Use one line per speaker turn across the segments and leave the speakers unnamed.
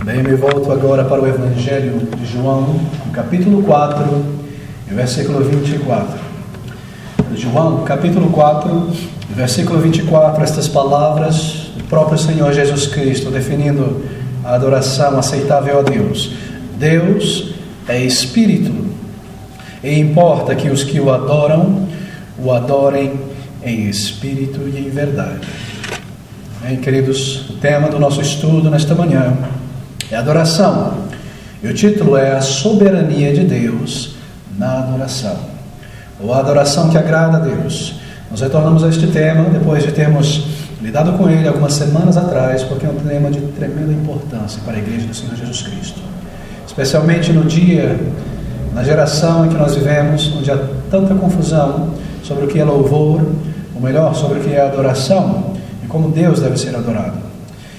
Bem, me volto agora para o Evangelho de João, no capítulo 4, versículo 24. João, capítulo 4, versículo 24, estas palavras do próprio Senhor Jesus Cristo, definindo a adoração aceitável a Deus. Deus é Espírito, e importa que os que o adoram, o adorem em Espírito e em verdade. Bem, queridos, o tema do nosso estudo nesta manhã é adoração. E o título é A Soberania de Deus na Adoração, ou a adoração que agrada a Deus. Nós retornamos a este tema depois de termos lidado com ele algumas semanas atrás, porque é um tema de tremenda importância para a Igreja do Senhor Jesus Cristo, especialmente no dia, na geração em que nós vivemos, onde há tanta confusão sobre o que é louvor, ou melhor, sobre o que é adoração e como Deus deve ser adorado.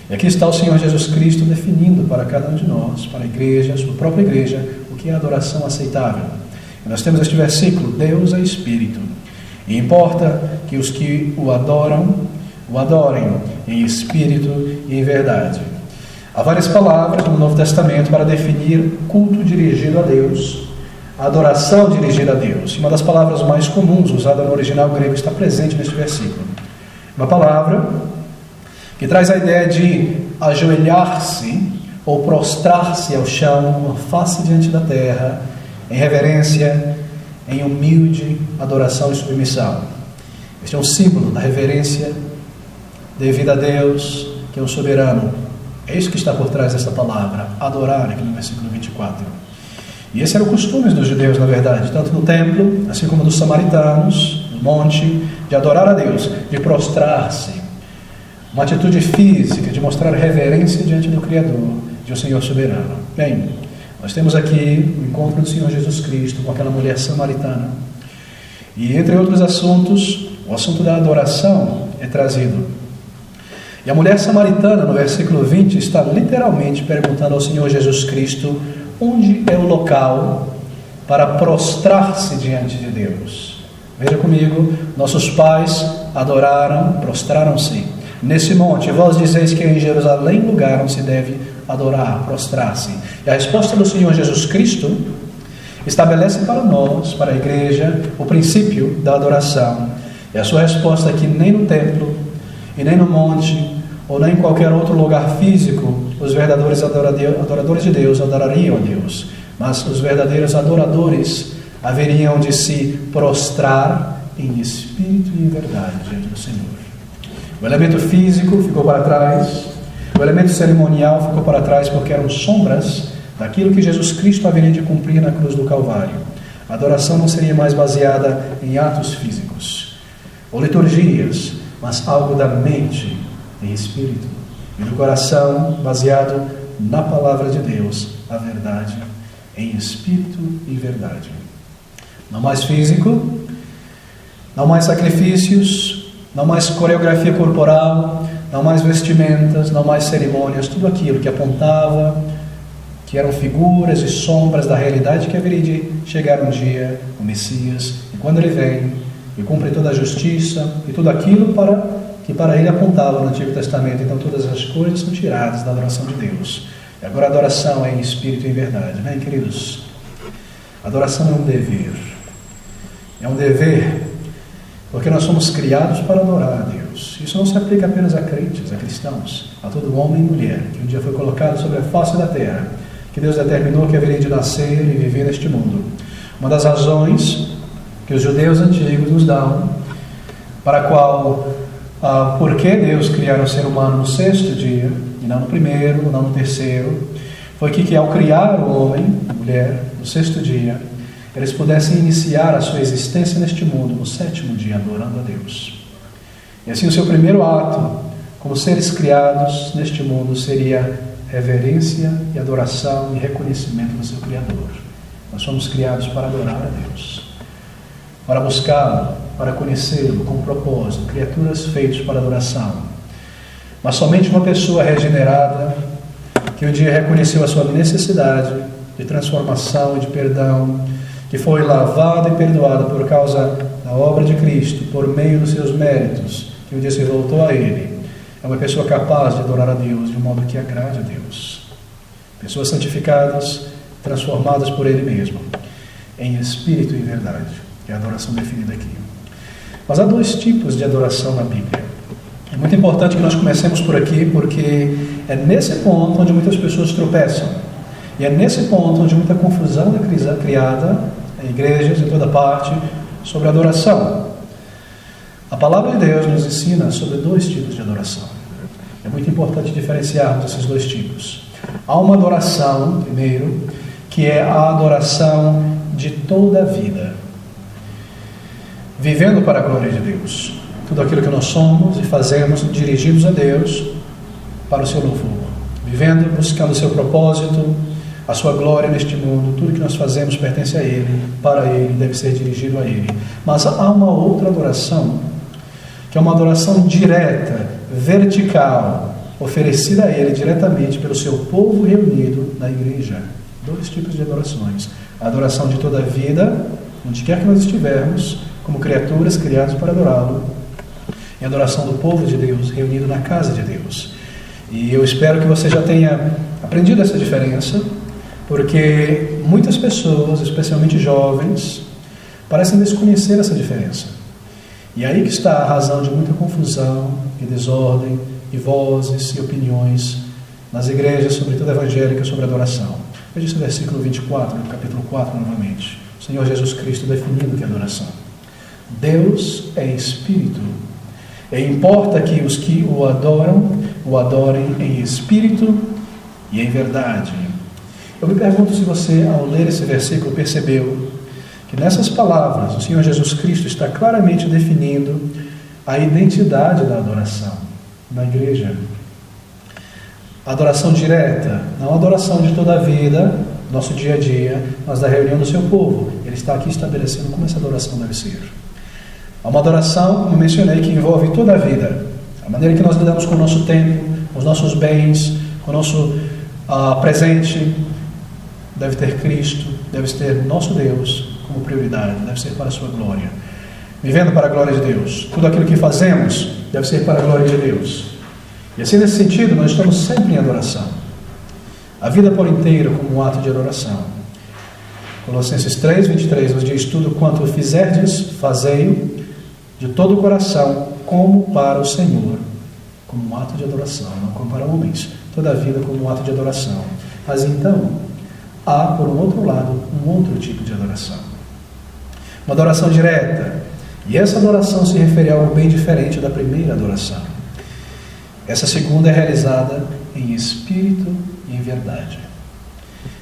E aqui está o Senhor Jesus Cristo definindo para cada um de nós, para a igreja, a sua própria igreja, o que é adoração aceitável. E nós temos este versículo: Deus é Espírito, e importa que os que o adoram, o adorem em Espírito e em verdade. Há várias palavras no Novo Testamento para definir culto dirigido a Deus, adoração dirigida a Deus. E uma das palavras mais comuns usada no original grego está presente neste versículo. Uma palavra que traz a ideia de ajoelhar-se ou prostrar-se ao chão, uma face diante da terra, em reverência, em humilde adoração e submissão. Este é um símbolo da reverência devida a Deus, que é o soberano. É isso que está por trás dessa palavra, adorar, aqui no versículo 24. E esse era o costume dos judeus, na verdade, tanto no templo, assim como dos samaritanos, no monte, de adorar a Deus, de prostrar-se. Uma atitude física de mostrar reverência diante do Criador, de um Senhor soberano. Bem, nós temos aqui o encontro do Senhor Jesus Cristo com aquela mulher samaritana. E entre outros assuntos, o assunto da adoração é trazido. E a mulher samaritana, no versículo 20, está literalmente perguntando ao Senhor Jesus Cristo onde é o local para prostrar-se diante de Deus. Veja comigo, nossos pais adoraram, prostraram-se nesse monte. Vós dizeis que é em Jerusalém lugar onde se deve adorar, prostrar-se. E a resposta do Senhor Jesus Cristo estabelece para nós, para a igreja, o princípio da adoração. E a sua resposta é que nem no templo, e nem no monte, ou nem em qualquer outro lugar físico, os verdadeiros adoradores de Deus adorariam a Deus. Mas os verdadeiros adoradores haveriam de se prostrar em espírito e em verdade diante do Senhor. O elemento físico ficou para trás, o elemento cerimonial ficou para trás, porque eram sombras daquilo que Jesus Cristo haveria de cumprir na cruz do Calvário. A adoração não seria mais baseada em atos físicos ou liturgias, mas algo da mente, em espírito, e do coração, baseado na palavra de Deus, a verdade, em espírito e verdade. Não mais físico, não mais sacrifícios, não mais coreografia corporal, não mais vestimentas, não mais cerimônias, tudo aquilo que apontava, que eram figuras e sombras da realidade que haveria de chegar um dia o Messias, e quando ele vem e cumpre toda a justiça e tudo aquilo que para ele apontava no Antigo Testamento. Então todas as coisas são tiradas da adoração de Deus. E agora a adoração é em espírito e em verdade, né, queridos? A adoração é um dever. É um dever porque nós somos criados para adorar a Deus. Isso não se aplica apenas a crentes, a cristãos, a todo homem e mulher que um dia foi colocado sobre a face da terra, que Deus determinou que haveria de nascer e viver neste mundo. Uma das razões que os judeus antigos nos dão para a qual, por que Deus criara o ser humano no sexto dia, e não no primeiro, não no terceiro, foi que ao criar o homem, a mulher, no sexto dia, eles pudessem iniciar a sua existência neste mundo no sétimo dia, adorando a Deus. E assim o seu primeiro ato, como seres criados neste mundo, seria reverência e adoração e reconhecimento do seu Criador. Nós somos criados para adorar a Deus, para buscá-lo, para conhecê-lo com propósito, criaturas feitas para adoração. Mas somente uma pessoa regenerada, que um dia reconheceu a sua necessidade de transformação e de perdão, que foi lavada e perdoada por causa da obra de Cristo, por meio dos seus méritos, que um dia se voltou a Ele, é uma pessoa capaz de adorar a Deus de um modo que agrade a Deus. Pessoas santificadas, transformadas por Ele mesmo, em espírito e verdade, que é a adoração definida aqui. Mas há dois tipos de adoração na Bíblia. É muito importante que nós comecemos por aqui, porque é nesse ponto onde muitas pessoas tropeçam. E é nesse ponto onde muita confusão é criada em igrejas em toda parte sobre adoração. A palavra de Deus nos ensina sobre dois tipos de adoração. É muito importante diferenciarmos esses dois tipos. Há uma adoração, primeiro, que é a adoração de toda a vida. Vivendo para a glória de Deus. Tudo aquilo que nós somos e fazemos dirigidos a Deus para o seu louvor. Vivendo, buscando o seu propósito, a sua glória neste mundo. Tudo que nós fazemos pertence a Ele, para Ele, deve ser dirigido a Ele. Mas há uma outra adoração, que é uma adoração direta, vertical, oferecida a Ele diretamente pelo seu povo reunido na igreja. Dois tipos de adorações. A adoração de toda a vida, onde quer que nós estivermos, como criaturas criadas para adorá-lo, e a adoração do povo de Deus reunido na casa de Deus. E eu espero que você já tenha aprendido essa diferença, porque muitas pessoas, especialmente jovens, parecem desconhecer essa diferença. E aí que está a razão de muita confusão e desordem, e vozes e opiniões nas igrejas, sobretudo evangélicas, sobre adoração. Veja esse versículo 24, do capítulo 4, novamente. O Senhor Jesus Cristo definindo o que é adoração. Deus é Espírito, e importa que os que o adoram, o adorem em Espírito e em verdade. Eu me pergunto se você, ao ler esse versículo, percebeu que nessas palavras o Senhor Jesus Cristo está claramente definindo a identidade da adoração na igreja. A adoração direta, não a adoração de toda a vida, nosso dia a dia, mas da reunião do seu povo. Ele está aqui estabelecendo como essa adoração deve ser. Há uma adoração, como mencionei, que envolve toda a vida. A maneira que nós lidamos com o nosso tempo, com os nossos bens, com o nosso presente, deve ter Cristo, deve ter nosso Deus como prioridade, deve ser para a sua glória. Vivendo para a glória de Deus. Tudo aquilo que fazemos deve ser para a glória de Deus. E assim, nesse sentido, nós estamos sempre em adoração. A vida por inteiro como um ato de adoração. Colossenses 3, 23 nos diz: tudo quanto fizerdes, fazei-o de todo o coração, como para o Senhor, como um ato de adoração, não como para homens. Toda a vida como um ato de adoração. Mas então, há, por um outro lado, um outro tipo de adoração. Uma adoração direta. E essa adoração se refere a algo bem diferente da primeira adoração. Essa segunda é realizada em espírito e em verdade.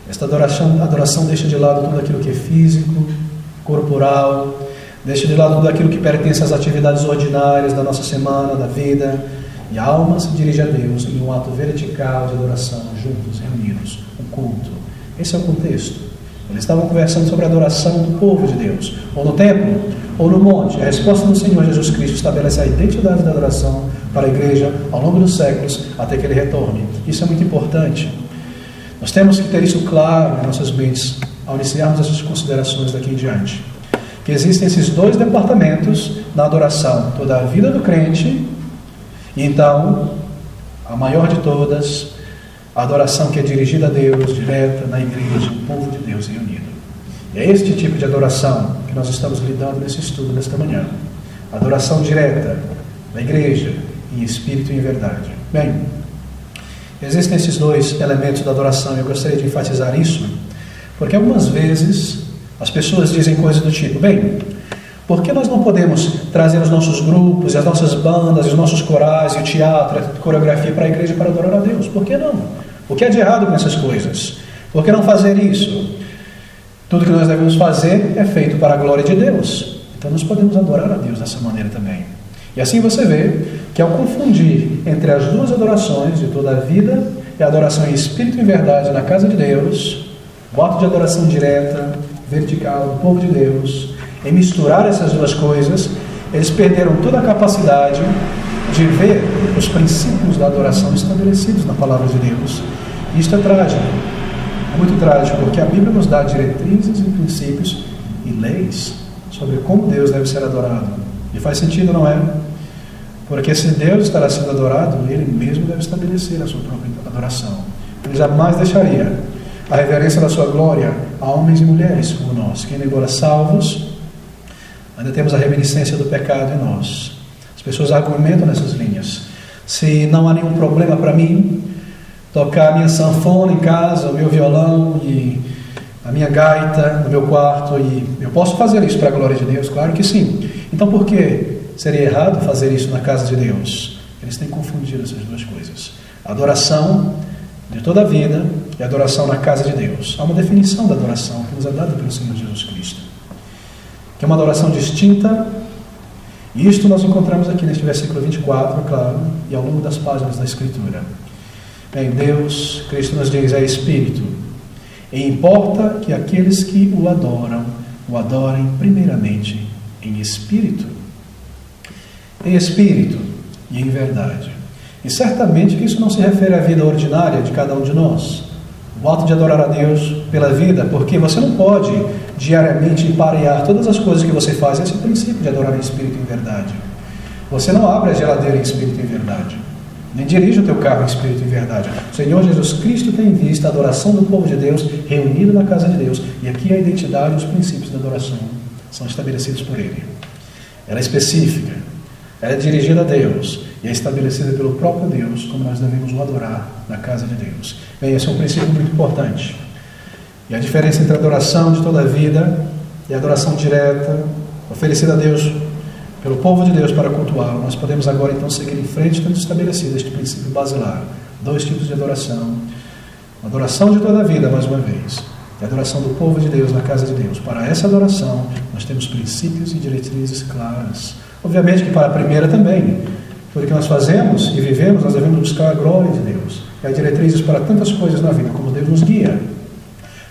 Esta adoração deixa de lado tudo aquilo que é físico, corporal, deixa de lado tudo aquilo que pertence às atividades ordinárias da nossa semana, da vida, e a alma se dirige a Deus em um ato vertical de adoração, juntos, reunidos, um culto. Esse é o contexto. Eles estavam conversando sobre a adoração do povo de Deus, ou no templo, ou no monte. A resposta do Senhor Jesus Cristo estabelece a identidade da adoração para a igreja ao longo dos séculos, até que Ele retorne. Isso é muito importante. Nós temos que ter isso claro em nossas mentes, ao iniciarmos essas considerações daqui em diante. Que existem esses dois departamentos na adoração. Toda a vida do crente, e então, a maior de todas, a adoração que é dirigida a Deus, direta na igreja, o povo de Deus reunido. E é este tipo de adoração que nós estamos lidando nesse estudo nesta manhã. Adoração direta na igreja, em espírito e em verdade. Bem, existem esses dois elementos da adoração e eu gostaria de enfatizar isso, porque algumas vezes as pessoas dizem coisas do tipo: bem, por que nós não podemos trazer os nossos grupos, as nossas bandas, os nossos corais, o teatro, a coreografia para a igreja para adorar a Deus? Por que não? O que é de errado com essas coisas? Por que não fazer isso? Tudo que nós devemos fazer é feito para a glória de Deus. Então nós podemos adorar a Deus dessa maneira também. E assim você vê que ao confundir entre as duas adorações de toda a vida e a adoração em espírito e verdade na casa de Deus, o ato de adoração direta, vertical do povo de Deus, em misturar essas duas coisas, eles perderam toda a capacidade de ver os princípios da adoração estabelecidos na palavra de Deus. E isto é trágico, é muito trágico, porque a Bíblia nos dá diretrizes e princípios e leis sobre como Deus deve ser adorado. E faz sentido, não é? Porque se Deus estará sendo adorado, Ele mesmo deve estabelecer a sua própria adoração. Ele jamais deixaria a reverência da sua glória a homens e mulheres como nós, que, embora salvos, ainda temos a reminiscência do pecado em nós. As pessoas argumentam nessas linhas. Se não há nenhum problema para mim tocar a minha sanfona em casa, o meu violão e a minha gaita no meu quarto, e eu posso fazer isso para a glória de Deus? Claro que sim. Então por que seria errado fazer isso na casa de Deus? Eles têm confundido essas duas coisas. A adoração de toda a vida e a adoração na casa de Deus. Há uma definição da adoração que nos é dada pelo Senhor Jesus Cristo, que é uma adoração distinta, e isto nós encontramos aqui neste versículo 24, claro, e ao longo das páginas da Escritura. Bem, Deus, Cristo nos diz, é Espírito, e importa que aqueles que o adorem primeiramente em Espírito e em verdade. E certamente que isso não se refere à vida ordinária de cada um de nós. O ato de adorar a Deus pela vida, porque você não pode diariamente parear todas as coisas que você faz. Esse é o princípio de adorar em espírito e em verdade. Você não abre a geladeira em espírito e em verdade, nem dirige o teu carro em espírito e em verdade. O Senhor Jesus Cristo tem em vista a adoração do povo de Deus reunido na casa de Deus. E aqui a identidade e os princípios da adoração são estabelecidos por Ele. Ela é específica, ela é dirigida a Deus e é estabelecida pelo próprio Deus, como nós devemos o adorar na casa de Deus. Bem, esse é um princípio muito importante. E a diferença entre a adoração de toda a vida e a adoração direta, oferecida a Deus pelo povo de Deus para cultuá-lo, nós podemos agora então seguir em frente, tendo estabelecido este princípio basilar. 2 tipos de adoração. A adoração de toda a vida, mais uma vez, e a adoração do povo de Deus na casa de Deus. Para essa adoração, nós temos princípios e diretrizes claras. Obviamente que para a primeira também. Tudo que nós fazemos e vivemos, nós devemos buscar a glória de Deus. E há diretrizes para tantas coisas na vida, como Deus nos guia.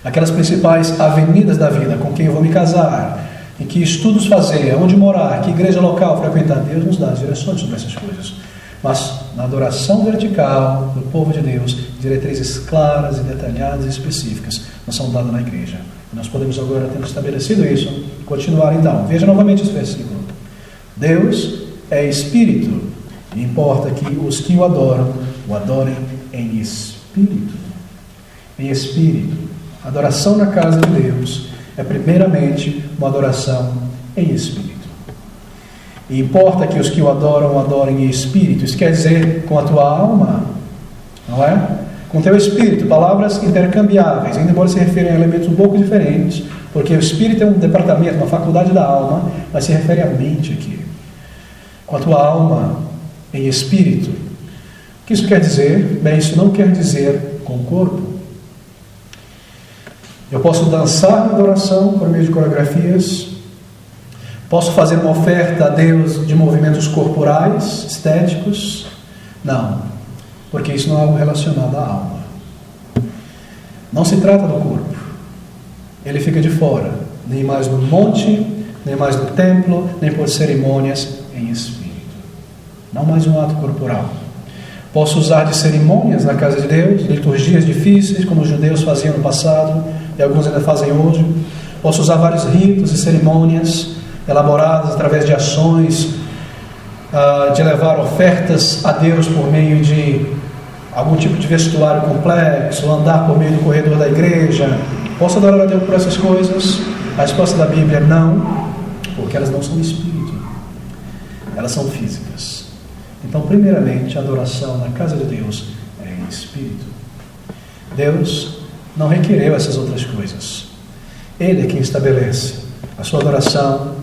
Aquelas principais avenidas da vida, com quem eu vou me casar, em que estudos fazer, onde morar, que igreja local frequentar, Deus nos dá as direções sobre essas coisas. Mas na adoração vertical do povo de Deus, diretrizes claras e detalhadas e específicas nos são dadas na igreja. E nós podemos agora, tendo estabelecido isso, continuar então. Veja novamente esse versículo. Deus é Espírito, e importa que os que o adorem em Espírito. Em Espírito. A adoração na casa de Deus é primeiramente uma adoração em Espírito. E importa que os que o adorem em Espírito. Isso quer dizer com a tua alma, não é? Com o teu Espírito. Palavras intercambiáveis, ainda embora se referem a elementos um pouco diferentes, porque o Espírito é um departamento, uma faculdade da alma, mas se refere à mente aqui. Com a tua alma em Espírito. O que isso quer dizer? Bem, isso não quer dizer com o corpo. Eu posso dançar na adoração por meio de coreografias, posso fazer uma oferta a Deus de movimentos corporais, estéticos. Não, porque isso não é algo relacionado à alma. Não se trata do corpo. Ele fica de fora, nem mais no monte, nem mais no templo, nem por cerimônias em espírito. Não mais um ato corporal. Posso usar de cerimônias na casa de Deus, liturgias difíceis, como os judeus faziam no passado, e alguns ainda fazem hoje. Posso usar vários ritos e cerimônias elaboradas através de ações, de levar ofertas a Deus por meio de algum tipo de vestuário complexo, andar por meio do corredor da igreja. Posso adorar a Deus por essas coisas? A resposta da Bíblia é não, porque elas não são espírito, elas são físicas. Então, primeiramente, a adoração na casa de Deus é em espírito. Deus não requereu essas outras coisas. Ele é quem estabelece a sua adoração,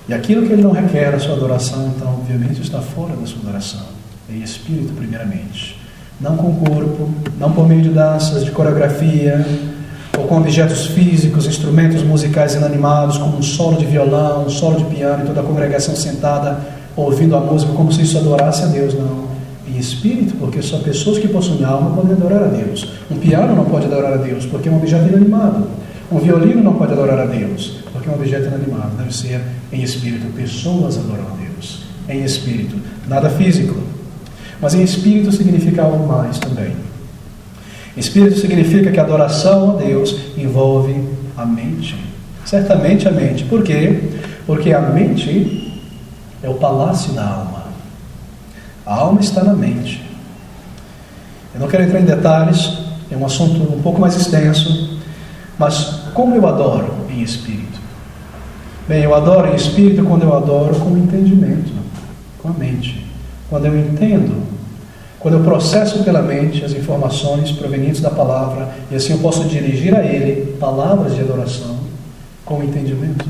e aquilo que Ele não requer a sua adoração, então, obviamente, está fora da sua adoração. Em espírito, primeiramente. Não com o corpo, não por meio de danças, de coreografia, ou com objetos físicos, instrumentos musicais inanimados, como um solo de violão, um solo de piano, e toda a congregação sentada ouvindo a música como se isso adorasse a Deus. Não, em espírito, porque só pessoas que possuem alma podem adorar a Deus. Um piano não pode adorar a Deus, porque é um objeto inanimado. Um violino não pode adorar a Deus, porque é um objeto inanimado. Deve ser em espírito. Pessoas adoram a Deus em espírito, nada físico. Mas em espírito significa algo mais também. Espírito significa que a adoração a Deus envolve a mente. Certamente a mente. Por quê? Porque a mente é o palácio da alma. A alma está na mente. Eu não quero entrar em detalhes, é um assunto um pouco mais extenso, mas como eu adoro em espírito? Bem, eu adoro em espírito quando eu adoro com entendimento, com a mente. Quando eu entendo, quando eu processo pela mente as informações provenientes da palavra, e assim eu posso dirigir a Ele palavras de adoração com entendimento.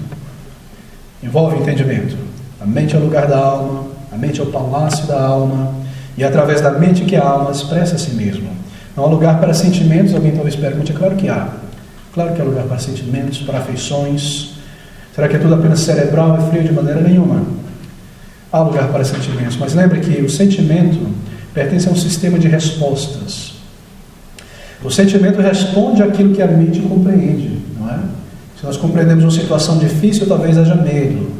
Envolve entendimento. A mente é o lugar da alma, a mente é o palácio da alma, e é através da mente que a alma expressa a si mesma. Não há lugar para sentimentos, alguém talvez pergunte, é claro que há. Claro que há lugar para sentimentos, para afeições. Será que é tudo apenas cerebral e frio? De maneira nenhuma. Há lugar para sentimentos, mas lembre que o sentimento pertence a um sistema de respostas. O sentimento responde àquilo que a mente compreende, não é? Se nós compreendemos uma situação difícil, talvez haja medo.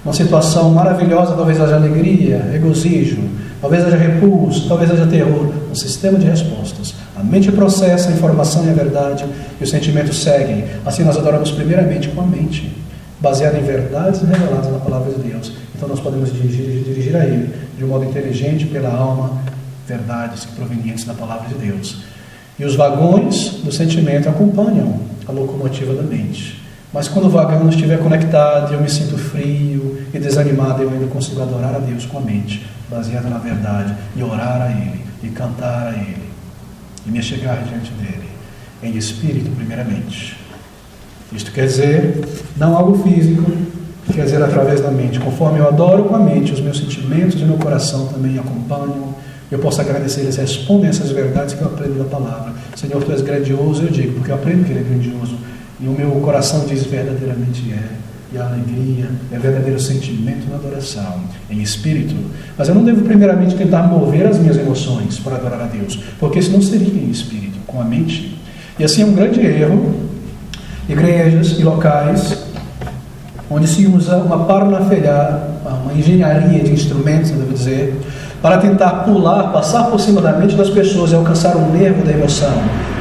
Uma situação maravilhosa, talvez haja alegria, regozijo. Talvez haja repulso, talvez haja terror. Um sistema de respostas. A mente processa a informação e a verdade, e os sentimentos seguem. Assim nós adoramos primeiramente com a mente, baseada em verdades reveladas na palavra de Deus. Então nós podemos dirigir a Ele de um modo inteligente pela alma, verdades provenientes da palavra de Deus. E os vagões do sentimento acompanham a locomotiva da mente. Mas quando o vagão não estiver conectado e eu me sinto frio e desanimado, eu ainda consigo adorar a Deus com a mente, baseada na verdade, e orar a Ele, e cantar a Ele, e me chegar diante dEle, em espírito primeiramente. Isto quer dizer, não algo físico, quer dizer através da mente. Conforme eu adoro com a mente, os meus sentimentos e meu coração também acompanham. Eu posso agradecer, eles respondem essas verdades que eu aprendo da palavra. Senhor, Tu és grandioso, eu digo, porque eu aprendo que Ele é grandioso. E o meu coração diz verdadeiramente é. E a alegria é verdadeiro sentimento na adoração, em espírito. Mas eu não devo primeiramente tentar mover as minhas emoções para adorar a Deus, porque isso não seria em espírito, com a mente. E assim é um grande erro, igrejas e locais, onde se usa uma parafernália, uma engenharia de instrumentos, eu devo dizer, para tentar passar por cima da mente das pessoas e alcançar o nervo da emoção,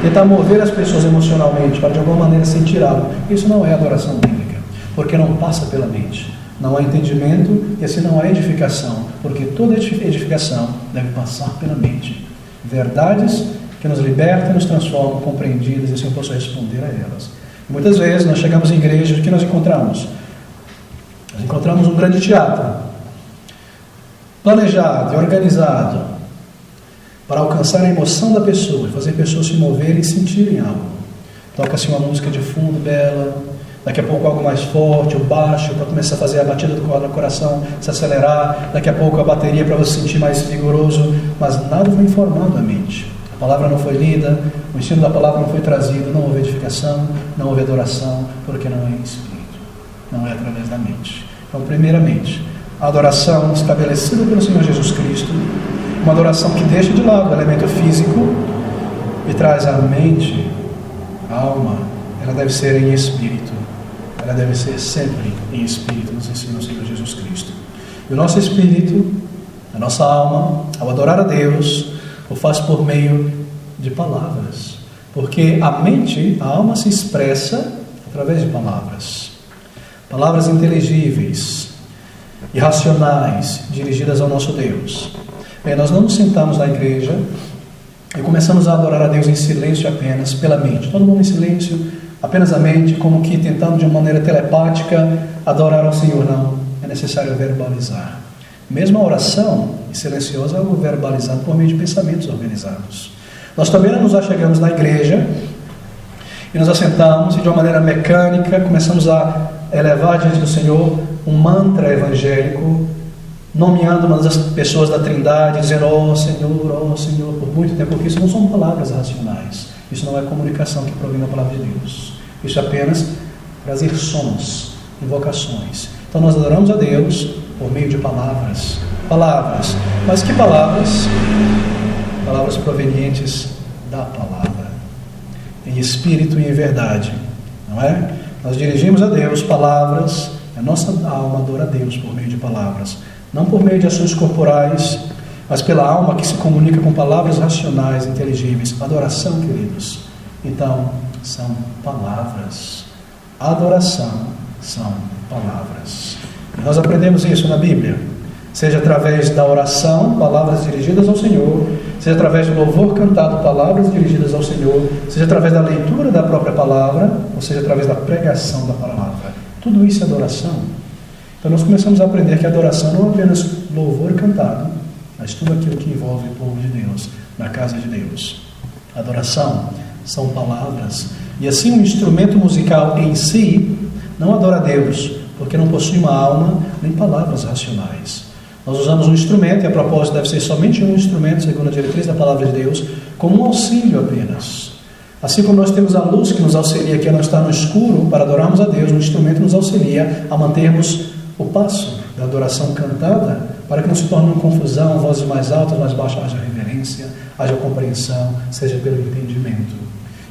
tentar mover as pessoas emocionalmente para de alguma maneira sentir algo. Isso não é adoração bíblica, porque não passa pela mente. Não há entendimento e assim não há edificação, porque toda edificação deve passar pela mente. Verdades que nos libertam e nos transformam, compreendidas, e assim eu posso responder a elas. E muitas vezes nós chegamos em igrejas, o que nós encontramos? Nós encontramos um grande teatro, planejado e organizado para alcançar a emoção da pessoa, fazer pessoas se moverem e sentirem algo. Toca-se uma música de fundo bela, daqui a pouco algo mais forte, o baixo, para começar a fazer a batida do coração se acelerar, daqui a pouco a bateria para você se sentir mais vigoroso, mas nada foi informado à mente. A palavra não foi lida, o ensino da palavra não foi trazido, não houve edificação, não houve adoração, porque não é em espírito, não é através da mente. Então, primeiramente, a adoração estabelecida pelo Senhor Jesus Cristo, uma adoração que deixa de lado o elemento físico e traz a mente, a alma, ela deve ser em espírito, ela deve ser sempre em espírito, nos ensina o Senhor Jesus Cristo. E o nosso espírito, a nossa alma, ao adorar a Deus, o faz por meio de palavras, porque a mente, a alma se expressa através de palavras, palavras inteligíveis, irracionais, dirigidas ao nosso Deus. Bem, nós não nos sentamos na igreja e começamos a adorar a Deus em silêncio apenas, pela mente. Todo mundo em silêncio, apenas a mente, como que tentando de uma maneira telepática adorar ao Senhor. Não, é necessário verbalizar. Mesmo a oração silenciosa é algo verbalizado por meio de pensamentos organizados. Nós também não nos achegamos na igreja e nos assentamos e de uma maneira mecânica começamos a elevar diante do Senhor um mantra evangélico, nomeando uma das pessoas da Trindade, dizendo ó Senhor, por muito tempo, porque isso não são palavras racionais, isso não é comunicação que provém da palavra de Deus, isso é apenas trazer sons, invocações. Então nós adoramos a Deus por meio de palavras, mas que palavras? Palavras provenientes da palavra, em espírito e em verdade, não é? Nós dirigimos a Deus palavras, a nossa alma adora a Deus por meio de palavras, não por meio de ações corporais, mas pela alma que se comunica com palavras racionais, inteligíveis. Adoração, queridos, então, são palavras. Adoração são palavras. E nós aprendemos isso na Bíblia. seja através da oração, palavras dirigidas ao Senhor, seja através do louvor cantado, palavras dirigidas ao Senhor, seja através da leitura da própria palavra, ou seja através da pregação da palavra. Tudo isso é adoração. Então nós começamos a aprender que a adoração não é apenas louvor cantado, mas tudo aquilo que envolve o povo de Deus, na casa de Deus. Adoração são palavras, e assim um instrumento musical em si não adora a Deus, porque não possui uma alma nem palavras racionais. Nós usamos um instrumento, e a propósito deve ser somente um instrumento, segundo a diretriz da palavra de Deus, como um auxílio apenas. Assim como nós temos a luz que nos auxilia aqui a não estar no escuro para adorarmos a Deus, o instrumento nos auxilia a mantermos o passo da adoração cantada, para que não se torne uma confusão, vozes mais altas, mais baixas, haja reverência, haja compreensão, seja pelo entendimento.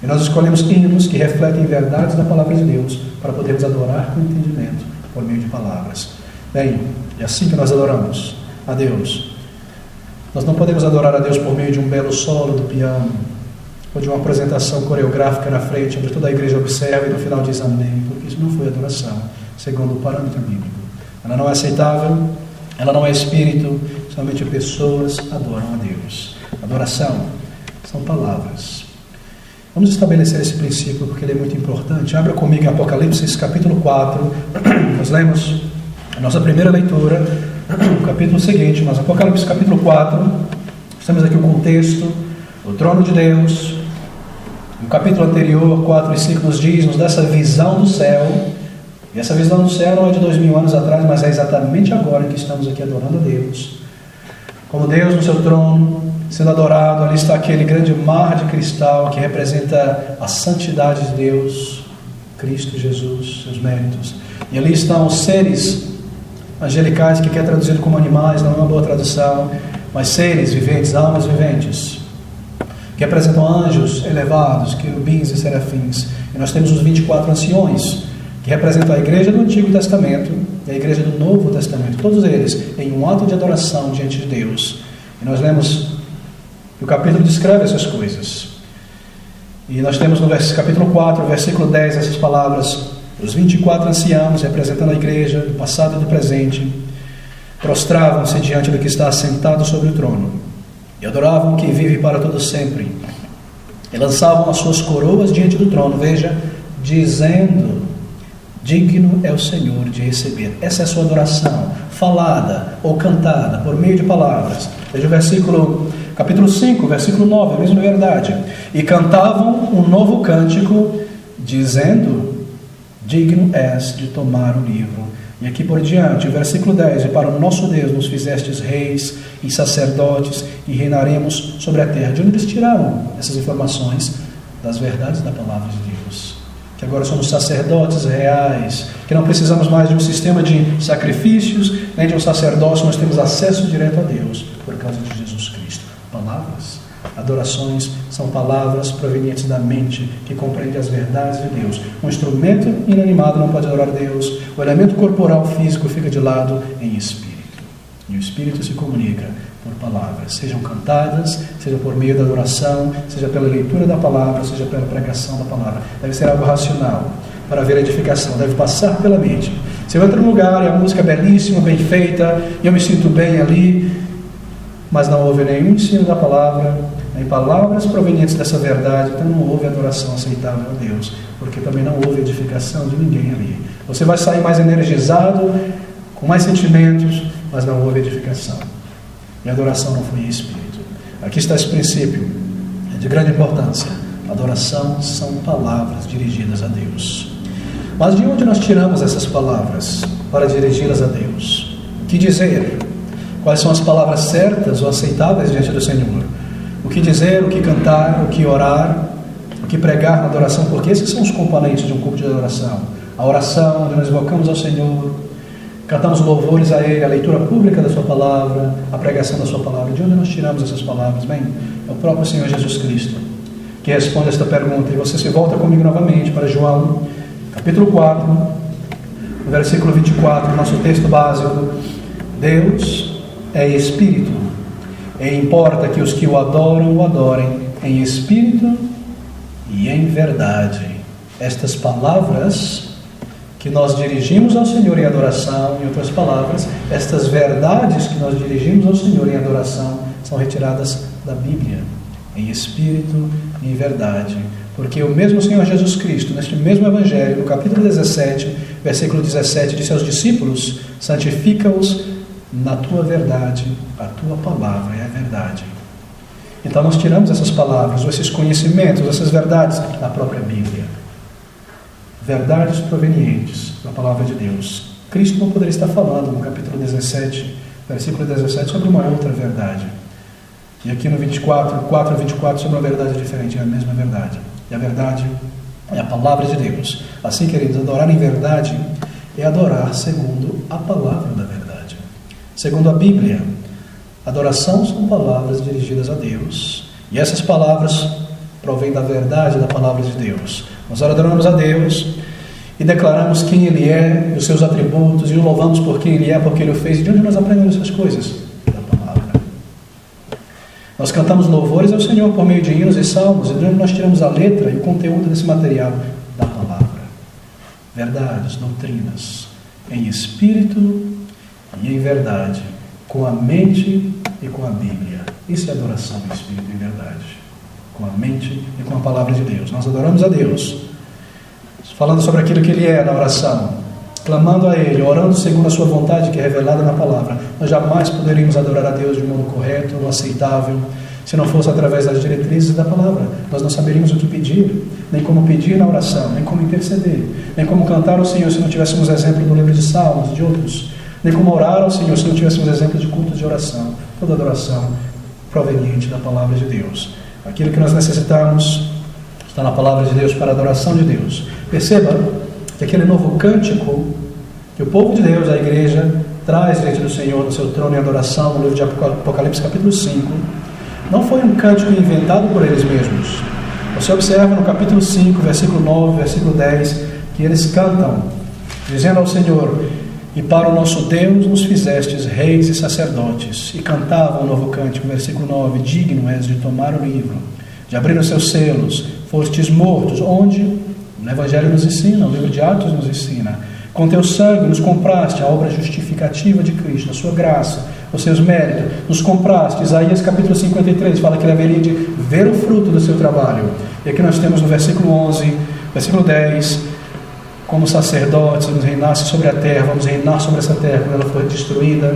E nós escolhemos hinos que refletem verdades da palavra de Deus, para podermos adorar com entendimento, por meio de palavras. Bem, é assim que nós adoramos a Deus. Nós não podemos adorar a Deus por meio de um belo solo do piano, ou de uma apresentação coreográfica na frente, onde toda a igreja observa e no final diz amém, porque isso não foi adoração, segundo o parâmetro bíblico. Ela não é aceitável, ela não é espírito, somente pessoas adoram a Deus. Adoração são palavras. Vamos estabelecer esse princípio porque ele é muito importante. Abra comigo em Apocalipse, capítulo 4. Nós lemos a nossa primeira leitura, o capítulo seguinte, mas Apocalipse, capítulo 4. Temos aqui o contexto, o trono de Deus. No capítulo anterior, 4 e 5, nos diz, nos dá essa visão do céu. E essa visão do céu não é de 2000 anos atrás, mas é exatamente agora que estamos aqui adorando a Deus. Como Deus no seu trono, sendo adorado, ali está aquele grande mar de cristal que representa a santidade de Deus, Cristo Jesus, seus méritos. E ali estão os seres angelicais, que é traduzido como animais, não é uma boa tradução, mas seres viventes, almas viventes, que representam anjos elevados, querubins e serafins. E nós temos os 24 anciões, que representam a igreja do Antigo Testamento e a igreja do Novo Testamento, todos eles em um ato de adoração diante de Deus. E nós lemos que o capítulo descreve essas coisas. E nós temos no capítulo 4, versículo 10, essas palavras: os 24 anciãos, representando a igreja do passado e do presente, prostravam-se diante do que está assentado sobre o trono e adoravam o que vive para todo sempre, e lançavam as suas coroas diante do trono, veja, dizendo: digno é o Senhor de receber. Essa é a sua adoração, falada ou cantada por meio de palavras. Veja o versículo, capítulo 5, versículo 9, a mesma verdade. E cantavam um novo cântico, dizendo: digno és de tomar o livro. E aqui por diante, o versículo 10, e para o nosso Deus nos fizestes reis e sacerdotes, e reinaremos sobre a terra. De onde eles tiraram essas informações? Das verdades da palavra de Deus. Que agora somos sacerdotes reais, que não precisamos mais de um sistema de sacrifícios, nem de um sacerdócio, nós temos acesso direto a Deus, por causa de Jesus Cristo. Palavras, adorações são palavras provenientes da mente, que compreende as verdades de Deus. Um instrumento inanimado não pode adorar a Deus, o elemento corporal físico fica de lado em espírito. E o espírito se comunica por palavras, sejam cantadas, seja por meio da adoração, seja pela leitura da palavra, seja pela pregação da palavra. Deve ser algo racional, para haver edificação, deve passar pela mente. Se eu entro num lugar e a música é belíssima, bem feita, e eu me sinto bem ali, mas não houve nenhum ensino da palavra, nem palavras provenientes dessa verdade, então não houve adoração aceitável a Deus, porque também não houve edificação de ninguém ali. Você vai sair mais energizado, com mais sentimentos, mas não houve edificação. E a adoração não foi em espírito. Aqui está esse princípio, é de grande importância. Adoração são palavras dirigidas a Deus. Mas de onde nós tiramos essas palavras para dirigi-las a Deus? O que dizer? Quais são as palavras certas ou aceitáveis diante do Senhor? O que dizer, o que cantar, o que orar, o que pregar na adoração? Porque esses são os componentes de um culto de adoração. A oração, onde nós invocamos ao Senhor, cantamos louvores a Ele, a leitura pública da Sua Palavra, a pregação da Sua Palavra. De onde nós tiramos essas palavras? Bem, é o próprio Senhor Jesus Cristo que responde esta pergunta. E você se volta comigo novamente para João, capítulo 4, no versículo 24, nosso texto básico. Deus é Espírito, e importa que os que o adoram, o adorem em Espírito e em verdade. Estas palavras que nós dirigimos ao Senhor em adoração, em outras palavras, estas verdades que nós dirigimos ao Senhor em adoração são retiradas da Bíblia, em espírito e em verdade. Porque o mesmo Senhor Jesus Cristo, neste mesmo Evangelho, no capítulo 17, versículo 17, disse aos discípulos: santifica-os na tua verdade, a tua palavra é a verdade. Então nós tiramos essas palavras, ou esses conhecimentos, essas verdades da própria Bíblia. Verdades provenientes da palavra de Deus. Cristo não poderia estar falando no capítulo 17, versículo 17, sobre uma outra verdade. E aqui no 4 a 24, sobre uma verdade diferente, é a mesma verdade. E a verdade é a palavra de Deus. Assim, queridos, adorar em verdade é adorar segundo a palavra da verdade. Segundo a Bíblia, adoração são palavras dirigidas a Deus. E essas palavras provêm da verdade da palavra de Deus. Nós adoramos a Deus e declaramos quem Ele é, os seus atributos, e o louvamos por quem Ele é, porque Ele o fez. E de onde nós aprendemos essas coisas? Da palavra. Nós cantamos louvores ao Senhor por meio de hinos e salmos, e de onde nós tiramos a letra e o conteúdo desse material? Da palavra. Verdades, doutrinas, em espírito e em verdade, com a mente e com a Bíblia. Isso é adoração em espírito e em verdade. Com a mente e com a palavra de Deus. Nós adoramos a Deus, falando sobre aquilo que Ele é na oração, clamando a Ele, orando segundo a sua vontade que é revelada na palavra. Nós jamais poderíamos adorar a Deus de modo correto ou aceitável se não fosse através das diretrizes da palavra. Nós não saberíamos o que pedir, nem como pedir na oração, nem como interceder, nem como cantar ao Senhor se não tivéssemos exemplo do livro de Salmos e de outros, nem como orar ao Senhor se não tivéssemos exemplo de culto de oração. Toda adoração proveniente da palavra de Deus. Aquilo que nós necessitamos está na palavra de Deus para a adoração de Deus. Perceba que aquele novo cântico que o povo de Deus, a igreja, traz diante do Senhor no seu trono em adoração, no livro de Apocalipse capítulo 5, não foi um cântico inventado por eles mesmos. Você observa no capítulo 5, versículo 9, versículo 10, que eles cantam, dizendo ao Senhor: e para o nosso Deus nos fizestes reis e sacerdotes. E cantavam o novo cântico, versículo 9: digno és de tomar o livro, de abrir os seus selos, fostes mortos. Onde? No Evangelho nos ensina, o livro de Atos nos ensina. Com teu sangue nos compraste a obra justificativa de Cristo, a sua graça, os seus méritos, nos compraste. Isaías capítulo 53 fala que ele haveria de ver o fruto do seu trabalho. E aqui nós temos no versículo 11, versículo 10, como sacerdotes, vamos reinar sobre a terra, vamos reinar sobre essa terra quando ela for destruída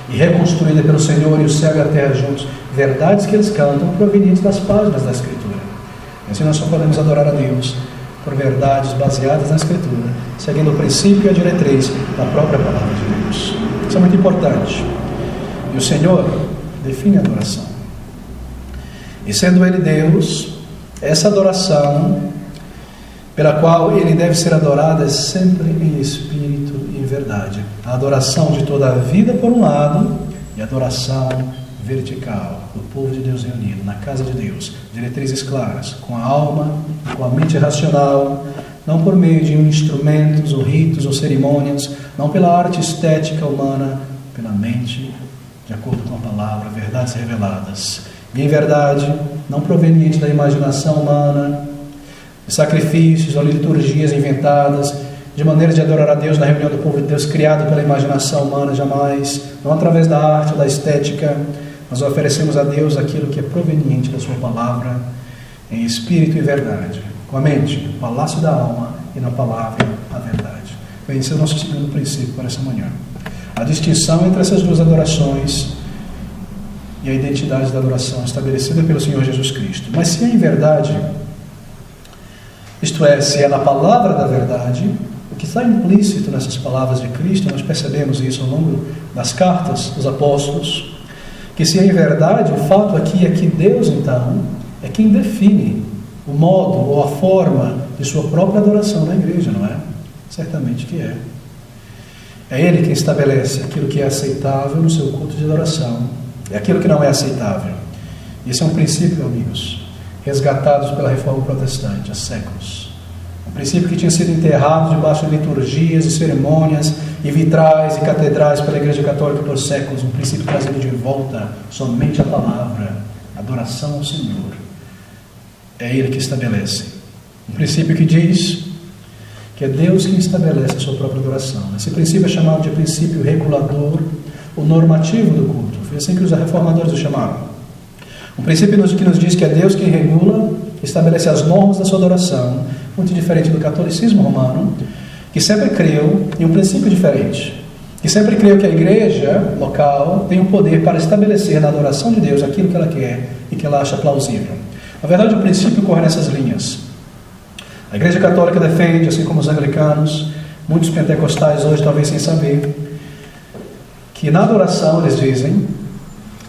e reconstruída pelo Senhor, e o céu e a terra juntos. Verdades que eles cantam provenientes das páginas da Escritura. Assim nós só podemos adorar a Deus por verdades baseadas na Escritura, seguindo o princípio e a diretriz da própria palavra de Deus. Isso é muito importante. E o Senhor define a adoração. E sendo Ele Deus, essa adoração pela qual Ele deve ser adorado é sempre em espírito e em verdade. A adoração de toda a vida por um lado, e a adoração vertical do povo de Deus reunido na casa de Deus, diretrizes claras, com a alma e com a mente racional, não por meio de instrumentos ou ritos ou cerimônias, não pela arte estética humana, pela mente, de acordo com a palavra, verdades reveladas. E em verdade, não proveniente da imaginação humana, de sacrifícios ou liturgias inventadas, de maneira de adorar a Deus na reunião do povo de Deus, criado pela imaginação humana, jamais, não através da arte ou da estética. Nós oferecemos a Deus aquilo que é proveniente da sua palavra, em espírito e verdade, com a mente, o palácio da alma, e na palavra, a verdade. Bem, esse é o nosso segundo princípio para essa manhã. A distinção entre essas duas adorações e a identidade da adoração estabelecida pelo Senhor Jesus Cristo. Mas se é em verdade, isto é, se é na palavra da verdade, o que está implícito nessas palavras de Cristo, nós percebemos isso ao longo das cartas dos apóstolos, que se é em verdade, o fato aqui é que Deus, então, é quem define o modo ou a forma de sua própria adoração na igreja, não é? Certamente que é. É Ele quem estabelece aquilo que é aceitável no seu culto de adoração e aquilo que não é aceitável. Esse é um princípio, amigos, resgatados pela Reforma Protestante há séculos. Um princípio que tinha sido enterrado debaixo de liturgias e cerimônias e vitrais e catedrais pela Igreja Católica por séculos. Um princípio trazido de volta somente a palavra, adoração ao Senhor. É Ele que estabelece. Um princípio que diz que é Deus quem estabelece a sua própria adoração. Esse princípio é chamado de princípio regulador ou normativo do culto. Foi assim que os reformadores o chamaram. Um princípio que nos diz que é Deus quem regula, estabelece as normas da sua adoração, muito diferente do catolicismo romano, que sempre creu em um princípio diferente, que sempre creu que a igreja local tem o poder para estabelecer na adoração de Deus aquilo que ela quer e que ela acha plausível. Na verdade, o princípio corre nessas linhas. A Igreja Católica defende, assim como os anglicanos, muitos pentecostais hoje, talvez sem saber, que na adoração, eles dizem,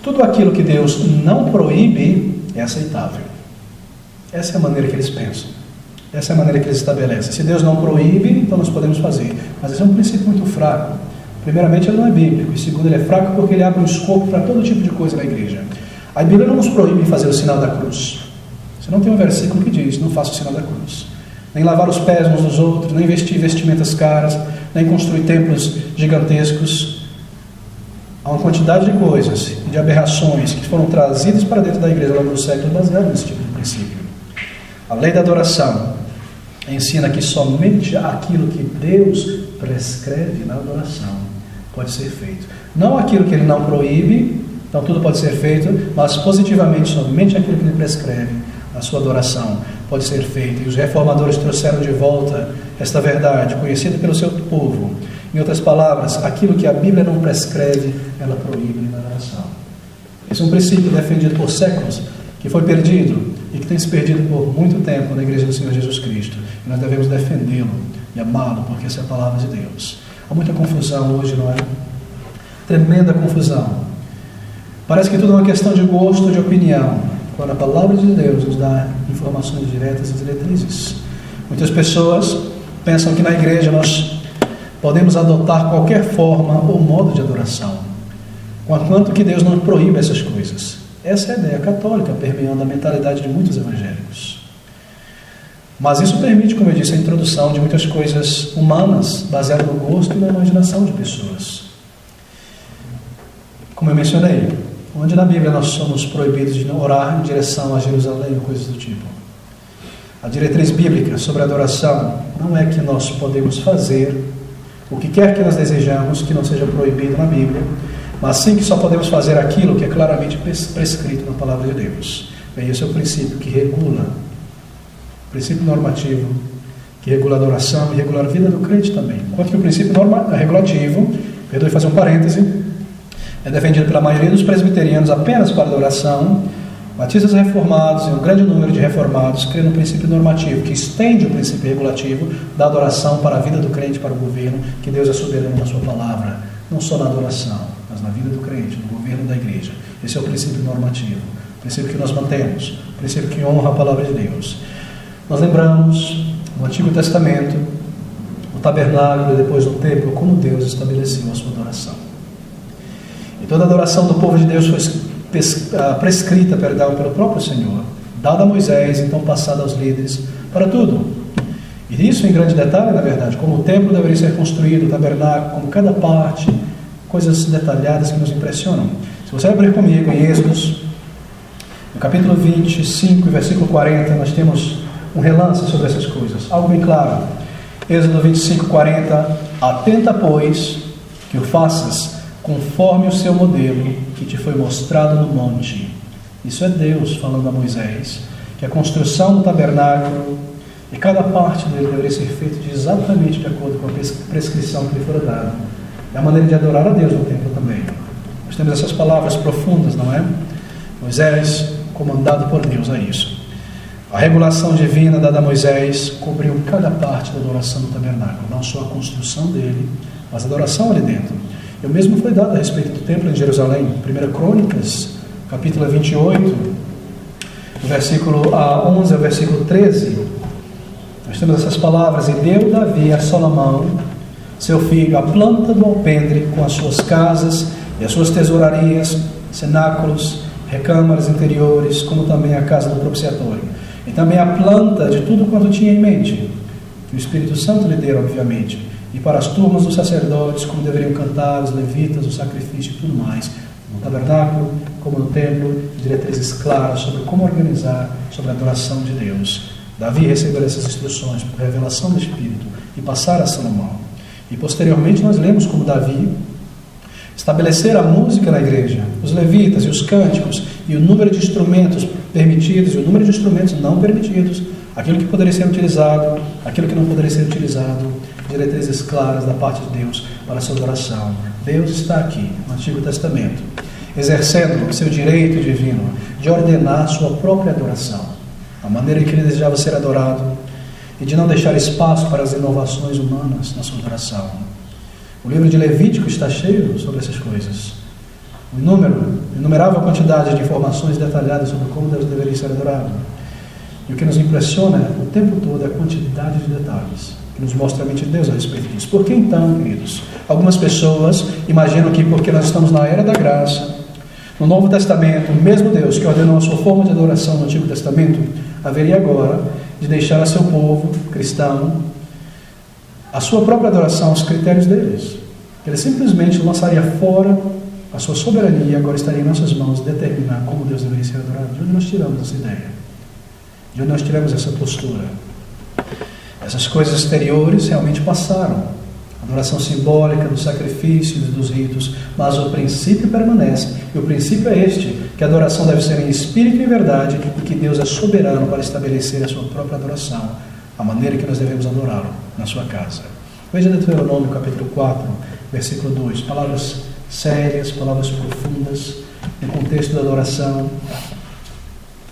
tudo aquilo que Deus não proíbe é aceitável. Essa é a maneira que eles pensam. Essa é a maneira que eles estabelecem. Se Deus não proíbe, então nós podemos fazer. Mas esse é um princípio muito fraco. Primeiramente, ele não é bíblico. E segundo, ele é fraco porque ele abre um escopo para todo tipo de coisa na igreja. A Bíblia não nos proíbe fazer o sinal da cruz. Você não tem um versículo que diz, não faça o sinal da cruz. Nem lavar os pés uns dos outros, nem vestir vestimentas caras, nem construir templos gigantescos. Há uma quantidade de coisas e de aberrações que foram trazidas para dentro da igreja ao longo do século baseado nesse tipo de princípio. A lei da adoração ensina que somente aquilo que Deus prescreve na adoração pode ser feito. Não aquilo que Ele não proíbe, então tudo pode ser feito, mas positivamente somente aquilo que Ele prescreve na sua adoração pode ser feito. E os reformadores trouxeram de volta esta verdade, conhecida pelo seu povo. Em outras palavras, aquilo que a Bíblia não prescreve, ela proíbe na adoração. Esse é um princípio defendido por séculos, que foi perdido e que tem se perdido por muito tempo na Igreja do Senhor Jesus Cristo. E nós devemos defendê-lo e amá-lo, porque essa é a palavra de Deus. Há muita confusão hoje, não é? Tremenda confusão. Parece que tudo é uma questão de gosto, de opinião, quando a palavra de Deus nos dá informações diretas e diretrizes. Muitas pessoas pensam que na igreja nós podemos adotar qualquer forma ou modo de adoração, conquanto que Deus não proíbe essas coisas. Essa é a ideia católica permeando a mentalidade de muitos evangélicos. Mas isso permite, como eu disse, a introdução de muitas coisas humanas, baseadas no gosto e na imaginação de pessoas. Como eu mencionei, onde na Bíblia nós somos proibidos de orar em direção a Jerusalém, coisas do tipo. A diretriz bíblica sobre a adoração não é que nós podemos fazer o que quer que nós desejamos que não seja proibido na Bíblia, mas sim que só podemos fazer aquilo que é claramente prescrito na palavra de Deus. Bem, esse é o princípio que regula, o princípio normativo, que regula a adoração e regula a vida do crente também. Enquanto que o princípio regulativo, perdoe fazer um parêntese, é defendido pela maioria dos presbiterianos apenas para adoração. Batistas reformados e um grande número de reformados creem no princípio normativo, que estende o princípio regulativo da adoração para a vida do crente, para o governo, que Deus é soberano na sua palavra, não só na adoração, mas na vida do crente, no governo da igreja. Esse é o princípio normativo, o princípio que nós mantemos, o princípio que honra a palavra de Deus. Nós lembramos, no Antigo Testamento, o tabernáculo e depois o templo, como Deus estabeleceu a sua adoração. E toda a adoração do povo de Deus foi prescrita, pelo próprio Senhor, dada a Moisés, então passada aos líderes, para tudo. E isso em grande detalhe, na verdade, como o templo deveria ser construído, o tabernáculo, como cada parte, coisas detalhadas que nos impressionam. Se você abrir comigo em Êxodos, no capítulo 25, versículo 40, nós temos um relance sobre essas coisas, algo bem claro. Êxodo 25, 40, atenta, pois, que o faças conforme o seu modelo que te foi mostrado no monte. Isso é Deus falando a Moisés, que a construção do tabernáculo e cada parte dele deveria ser feita exatamente de acordo com a prescrição que lhe fora dada. É a maneira de adorar a Deus no templo também. Nós temos essas palavras profundas, não é? Moisés, comandado por Deus a isso. A regulação divina dada a Moisés cobriu cada parte da adoração do tabernáculo, não só a construção dele, mas a adoração ali dentro. E o mesmo foi dado a respeito do templo em Jerusalém. 1 Crônicas, capítulo 28, do versículo 11 ao versículo 13. Nós temos essas palavras: e deu Davi a Salomão, seu filho, a planta do alpendre, com as suas casas e as suas tesourarias, cenáculos, recâmaras interiores, como também a casa do propiciatório. E também a planta de tudo quanto tinha em mente, que o Espírito Santo lhe deu, obviamente, e para as turmas dos sacerdotes, como deveriam cantar os levitas, o sacrifício e tudo mais, no tabernáculo, como no templo, diretrizes claras sobre como organizar, sobre a adoração de Deus Davi recebeu essas instruções por revelação do Espírito e passar a Salomão. E posteriormente nós lemos como Davi estabelecer a música na igreja, os levitas e os cânticos, e o número de instrumentos permitidos e o número de instrumentos não permitidos, aquilo que poderia ser utilizado, aquilo que não poderia ser utilizado, diretrizes claras da parte de Deus para a sua adoração. Deus está aqui, no Antigo Testamento, exercendo o seu direito divino de ordenar sua própria adoração, a maneira em que ele desejava ser adorado, e de não deixar espaço para as inovações humanas na sua adoração. O livro de Levítico está cheio sobre essas coisas. Inumerável quantidade de informações detalhadas sobre como Deus deveria ser adorado. E o que nos impressiona o tempo todo é a quantidade de detalhes que nos mostra a mente de Deus a respeito disso. Por que então, queridos? Algumas pessoas imaginam que porque nós estamos na era da graça, no Novo Testamento, o mesmo Deus que ordenou a sua forma de adoração no Antigo Testamento, haveria agora de deixar a seu povo cristão a sua própria adoração, os critérios deles. Ele simplesmente lançaria fora a sua soberania e agora estaria em nossas mãos determinar como Deus deveria ser adorado. De onde nós tiramos essa ideia? De onde nós tiramos essa postura? Essas coisas exteriores realmente passaram. A adoração simbólica dos sacrifícios e dos ritos, mas o princípio permanece. E o princípio é este, que a adoração deve ser em espírito e em verdade e que Deus é soberano para estabelecer a sua própria adoração, a maneira que nós devemos adorá-lo na sua casa. Veja Deuteronômio capítulo 4, versículo 2, palavras sérias, palavras profundas, no contexto da adoração.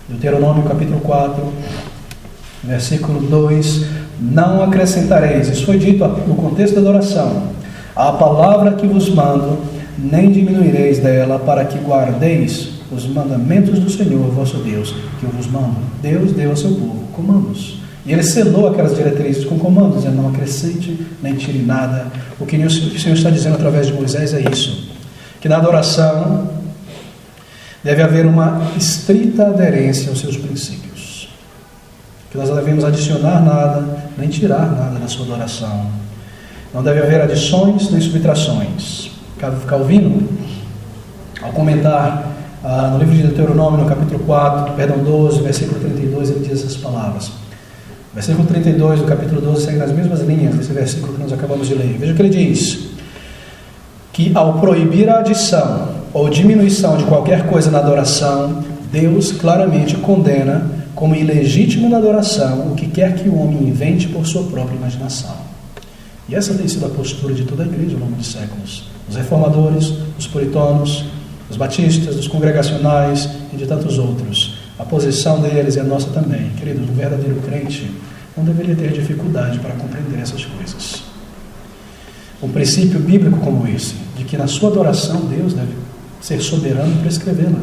Deuteronômio capítulo 4, versículo 2, não acrescentareis, isso foi dito no contexto da adoração, a palavra que vos mando, nem diminuireis dela, para que guardeis os mandamentos do Senhor, vosso Deus, que eu vos mando. Deus deu ao seu povo comandos. E ele selou aquelas diretrizes com comandos, dizendo: não acrescente, nem tire nada. O que o Senhor está dizendo através de Moisés é isso, que na adoração deve haver uma estrita aderência aos seus princípios, que nós não devemos adicionar nada, nem tirar nada da sua adoração. Não deve haver adições nem subtrações. Calvino, ao comentar no livro de Deuteronômio, no capítulo 12, versículo 32, ele diz essas palavras. Versículo 32 do capítulo 12 segue nas mesmas linhas desse versículo que nós acabamos de ler. Veja o que ele diz: que ao proibir a adição ou diminuição de qualquer coisa na adoração, Deus claramente condena como ilegítimo na adoração o que quer que o homem invente por sua própria imaginação. E essa tem sido a postura de toda a igreja ao longo dos séculos. Os reformadores, os puritanos, os batistas, os congregacionais e de tantos outros. A posição deles e a nossa também. Queridos, um verdadeiro crente não deveria ter dificuldade para compreender essas coisas. Um princípio bíblico como esse, de que na sua adoração Deus deve ser soberano e prescrevê-la.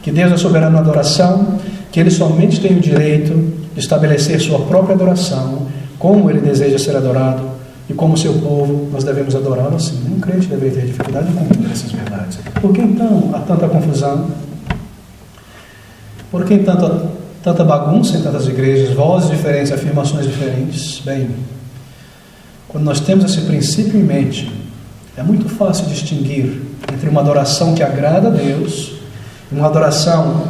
Que Deus é soberano na adoração, que Ele somente tem o direito de estabelecer sua própria adoração, como Ele deseja ser adorado, e como seu povo nós devemos adorá-lo assim. Nenhum crente deveria ter dificuldade em compreender essas verdades. Por que então há tanta confusão? Por que tanta bagunça em tantas igrejas, vozes diferentes, afirmações diferentes? Bem, quando nós temos esse princípio em mente, é muito fácil distinguir entre uma adoração que agrada a Deus e uma adoração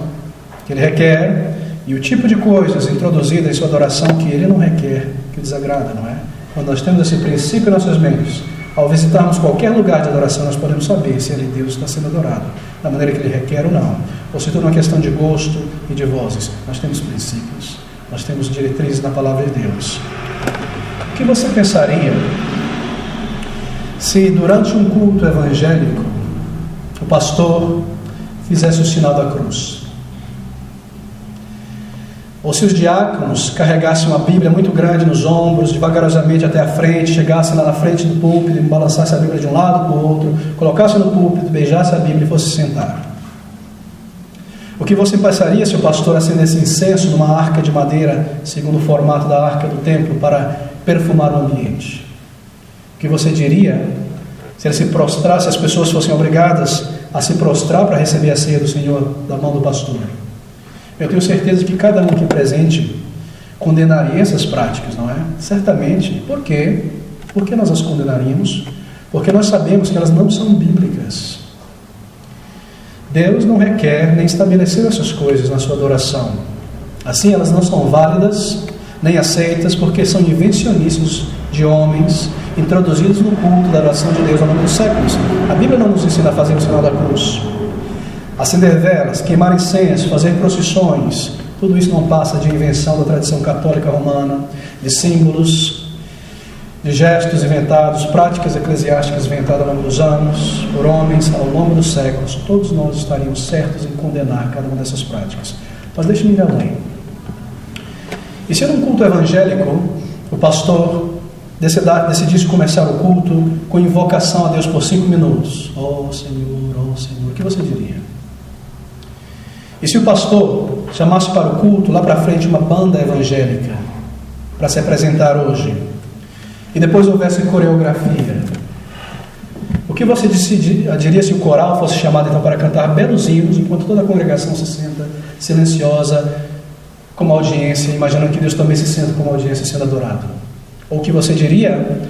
que Ele requer, e o tipo de coisas introduzidas em sua adoração que Ele não requer, que desagrada, não é? Quando nós temos esse princípio em nossas mentes, ao visitarmos qualquer lugar de adoração, nós podemos saber se ele, Deus, está sendo adorado da maneira que Ele requer ou não, ou se tudo é uma questão de gosto e de vozes. Nós temos princípios, nós temos diretrizes na palavra de Deus. O que você pensaria se durante um culto evangélico o pastor fizesse o sinal da cruz? Ou se os diáconos carregassem uma Bíblia muito grande nos ombros, devagarosamente até a frente, chegassem lá na frente do púlpito, balançassem a Bíblia de um lado para o outro, colocassem no púlpito, beijassem a Bíblia e fosse sentar? O que você pensaria se o pastor acendesse incenso numa arca de madeira, segundo o formato da arca do templo, para perfumar o ambiente? O que você diria se ele se prostrasse, as pessoas fossem obrigadas a se prostrar para receber a ceia do Senhor da mão do pastor? Eu tenho certeza que cada um aqui presente condenaria essas práticas, não é? Certamente. Por quê? Por que nós as condenaríamos? Porque nós sabemos que elas não são bíblicas. Deus não requer nem estabeleceu essas coisas na sua adoração. Assim, elas não são válidas nem aceitas, porque são invencionices de homens introduzidos no culto da adoração de Deus ao longo dos séculos. A Bíblia não nos ensina a fazer o sinal da cruz, acender velas, queimar incenso, fazer procissões. Tudo isso não passa de invenção da tradição católica romana, de símbolos, de gestos inventados, práticas eclesiásticas inventadas ao longo dos anos, por homens ao longo dos séculos. Todos nós estaríamos certos em condenar cada uma dessas práticas. Mas deixe-me ir além. E se num culto evangélico, o pastor decidisse começar o culto com invocação a Deus por 5 minutos? Oh Senhor, o que você diria? E se o pastor chamasse para o culto, lá para frente, uma banda evangélica para se apresentar hoje, e depois houvesse coreografia, o que você diria se o coral fosse chamado então para cantar belos hinos, enquanto toda a congregação se senta silenciosa, como audiência, imaginando que Deus também se senta como audiência sendo adorado? Ou o que você diria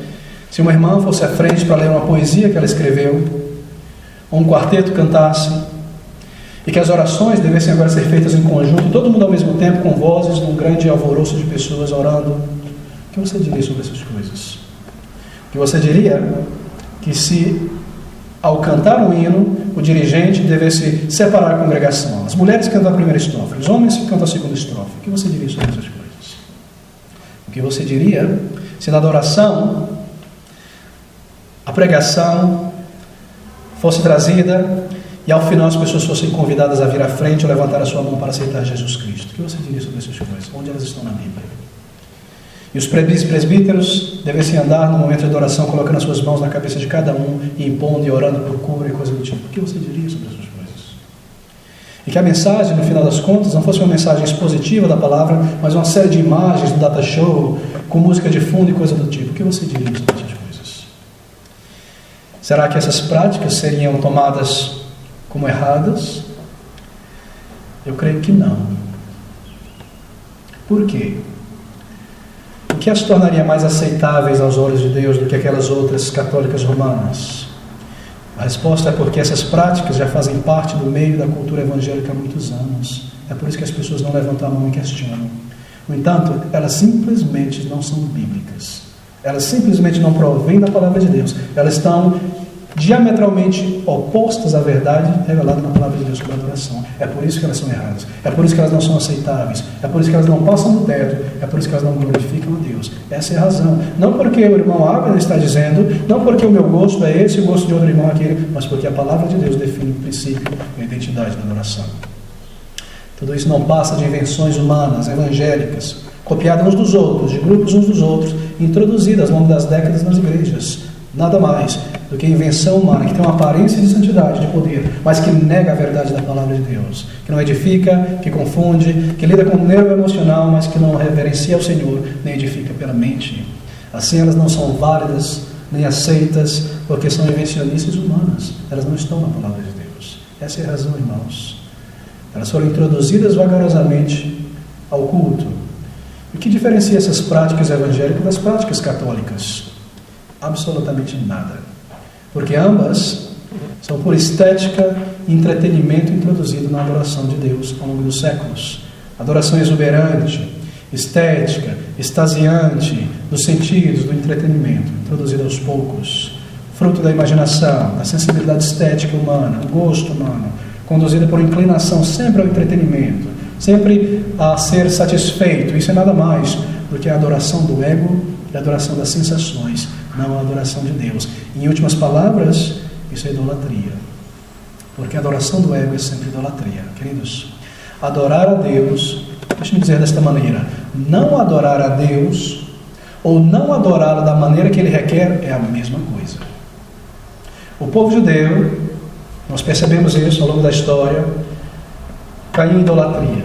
se uma irmã fosse à frente para ler uma poesia que ela escreveu, ou um quarteto cantasse, e que as orações devessem agora ser feitas em conjunto, todo mundo ao mesmo tempo, com vozes, num grande alvoroço de pessoas orando? O que você diria sobre essas coisas? O que você diria que se, ao cantar um hino, o dirigente devesse separar a congregação? As mulheres cantam a primeira estrofe, os homens cantam a segunda estrofe. O que você diria sobre essas coisas? O que você diria se na adoração a pregação fosse trazida e ao final as pessoas fossem convidadas a vir à frente ou levantar a sua mão para aceitar Jesus Cristo? O que você diria sobre essas coisas? Onde elas estão na Bíblia? E os presbíteros devessem andar no momento de adoração, colocando as suas mãos na cabeça de cada um, e impondo e orando por cura e coisa do tipo. O que você diria sobre essas coisas? E que a mensagem, no final das contas, não fosse uma mensagem expositiva da palavra, mas uma série de imagens do data show, com música de fundo e coisa do tipo. O que você diria sobre essas coisas? Será que essas práticas seriam tomadas como erradas? Eu creio que não. Por quê? O que as tornaria mais aceitáveis aos olhos de Deus do que aquelas outras católicas romanas? A resposta é porque essas práticas já fazem parte do meio da cultura evangélica há muitos anos. É por isso que as pessoas não levantam a mão e questionam. No entanto, elas simplesmente não são bíblicas. Elas simplesmente não provêm da palavra de Deus. Elas estão diametralmente opostas à verdade revelada na palavra de Deus sobre a adoração. É por isso que elas são erradas. É por isso que elas não são aceitáveis. É por isso que elas não passam do teto. É por isso que elas não glorificam a Deus. Essa é a razão. Não porque o irmão Abel está dizendo, não porque o meu gosto é esse e o gosto de outro irmão é aquele, mas porque a palavra de Deus define o princípio e a identidade da adoração. Tudo isso não passa de invenções humanas, evangélicas, copiadas uns dos outros, de grupos uns dos outros, introduzidas ao longo das décadas nas igrejas. Nada mais do que invenção humana, que tem uma aparência de santidade, de poder, mas que nega a verdade da palavra de Deus, que não edifica, que confunde, que lida com o nervo emocional, mas que não reverencia ao Senhor, nem edifica pela mente. Assim elas não são válidas, nem aceitas, porque são invencionices humanas. Elas não estão na palavra de Deus. Essa é a razão, irmãos. Elas foram introduzidas vagarosamente ao culto. O que diferencia essas práticas evangélicas das práticas católicas? Absolutamente nada. Porque ambas são por estética e entretenimento introduzido na adoração de Deus ao longo dos séculos. Adoração exuberante, estética, extasiante, dos sentidos, do entretenimento, introduzida aos poucos, fruto da imaginação, da sensibilidade estética humana, do gosto humano, conduzida por inclinação sempre ao entretenimento, sempre a ser satisfeito. Isso é nada mais do que a adoração do ego e a adoração das sensações, não a adoração de Deus. Em últimas palavras, isso é idolatria. Porque a adoração do ego é sempre idolatria. Queridos, adorar a Deus, deixa-me dizer desta maneira, não adorar a Deus ou não adorá-lo da maneira que Ele requer é a mesma coisa. O povo judeu, nós percebemos isso ao longo da história, caiu em idolatria.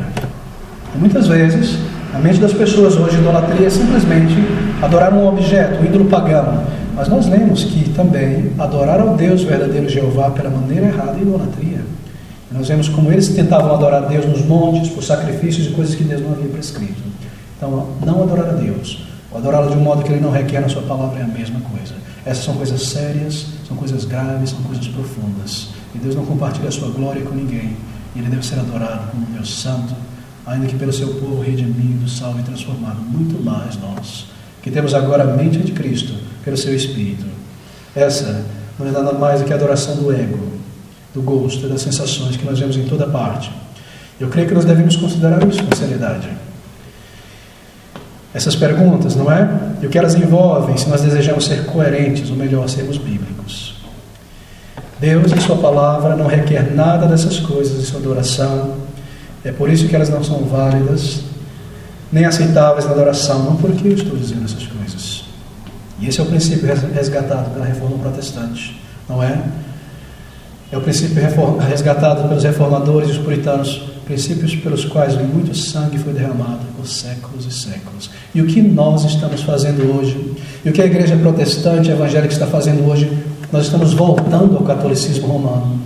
E muitas vezes, na mente das pessoas hoje, idolatria é simplesmente adorar um objeto, um ídolo pagão. Mas nós lemos que também adorar ao Deus verdadeiro Jeová pela maneira errada é idolatria. E nós vemos como eles tentavam adorar a Deus nos montes, por sacrifícios e coisas que Deus não havia prescrito. Então, não adorar a Deus, ou adorá-lo de um modo que Ele não requer na sua palavra é a mesma coisa. Essas são coisas sérias, são coisas graves, são coisas profundas. E Deus não compartilha a sua glória com ninguém. E Ele deve ser adorado como Deus santo, ainda que pelo seu povo redimido, salvo e transformado, muito mais nós, que temos agora a mente de Cristo, pelo seu Espírito. Essa não é nada mais do que a adoração do ego, do gosto e das sensações que nós vemos em toda parte. Eu creio que nós devemos considerar isso com seriedade. Essas perguntas, não é? E o que elas envolvem, se nós desejamos ser coerentes, ou melhor, sermos bíblicos. Deus, em sua palavra, não requer nada dessas coisas em sua adoração. É por isso que elas não são válidas, nem aceitáveis na adoração. Não porque eu estou dizendo essas coisas. E esse é o princípio resgatado pela Reforma Protestante, não é? É o princípio resgatado pelos reformadores e os puritanos, princípios pelos quais muito sangue foi derramado por séculos e séculos. E o que nós estamos fazendo hoje, e o que a igreja protestante evangélica está fazendo hoje, nós estamos voltando ao catolicismo romano.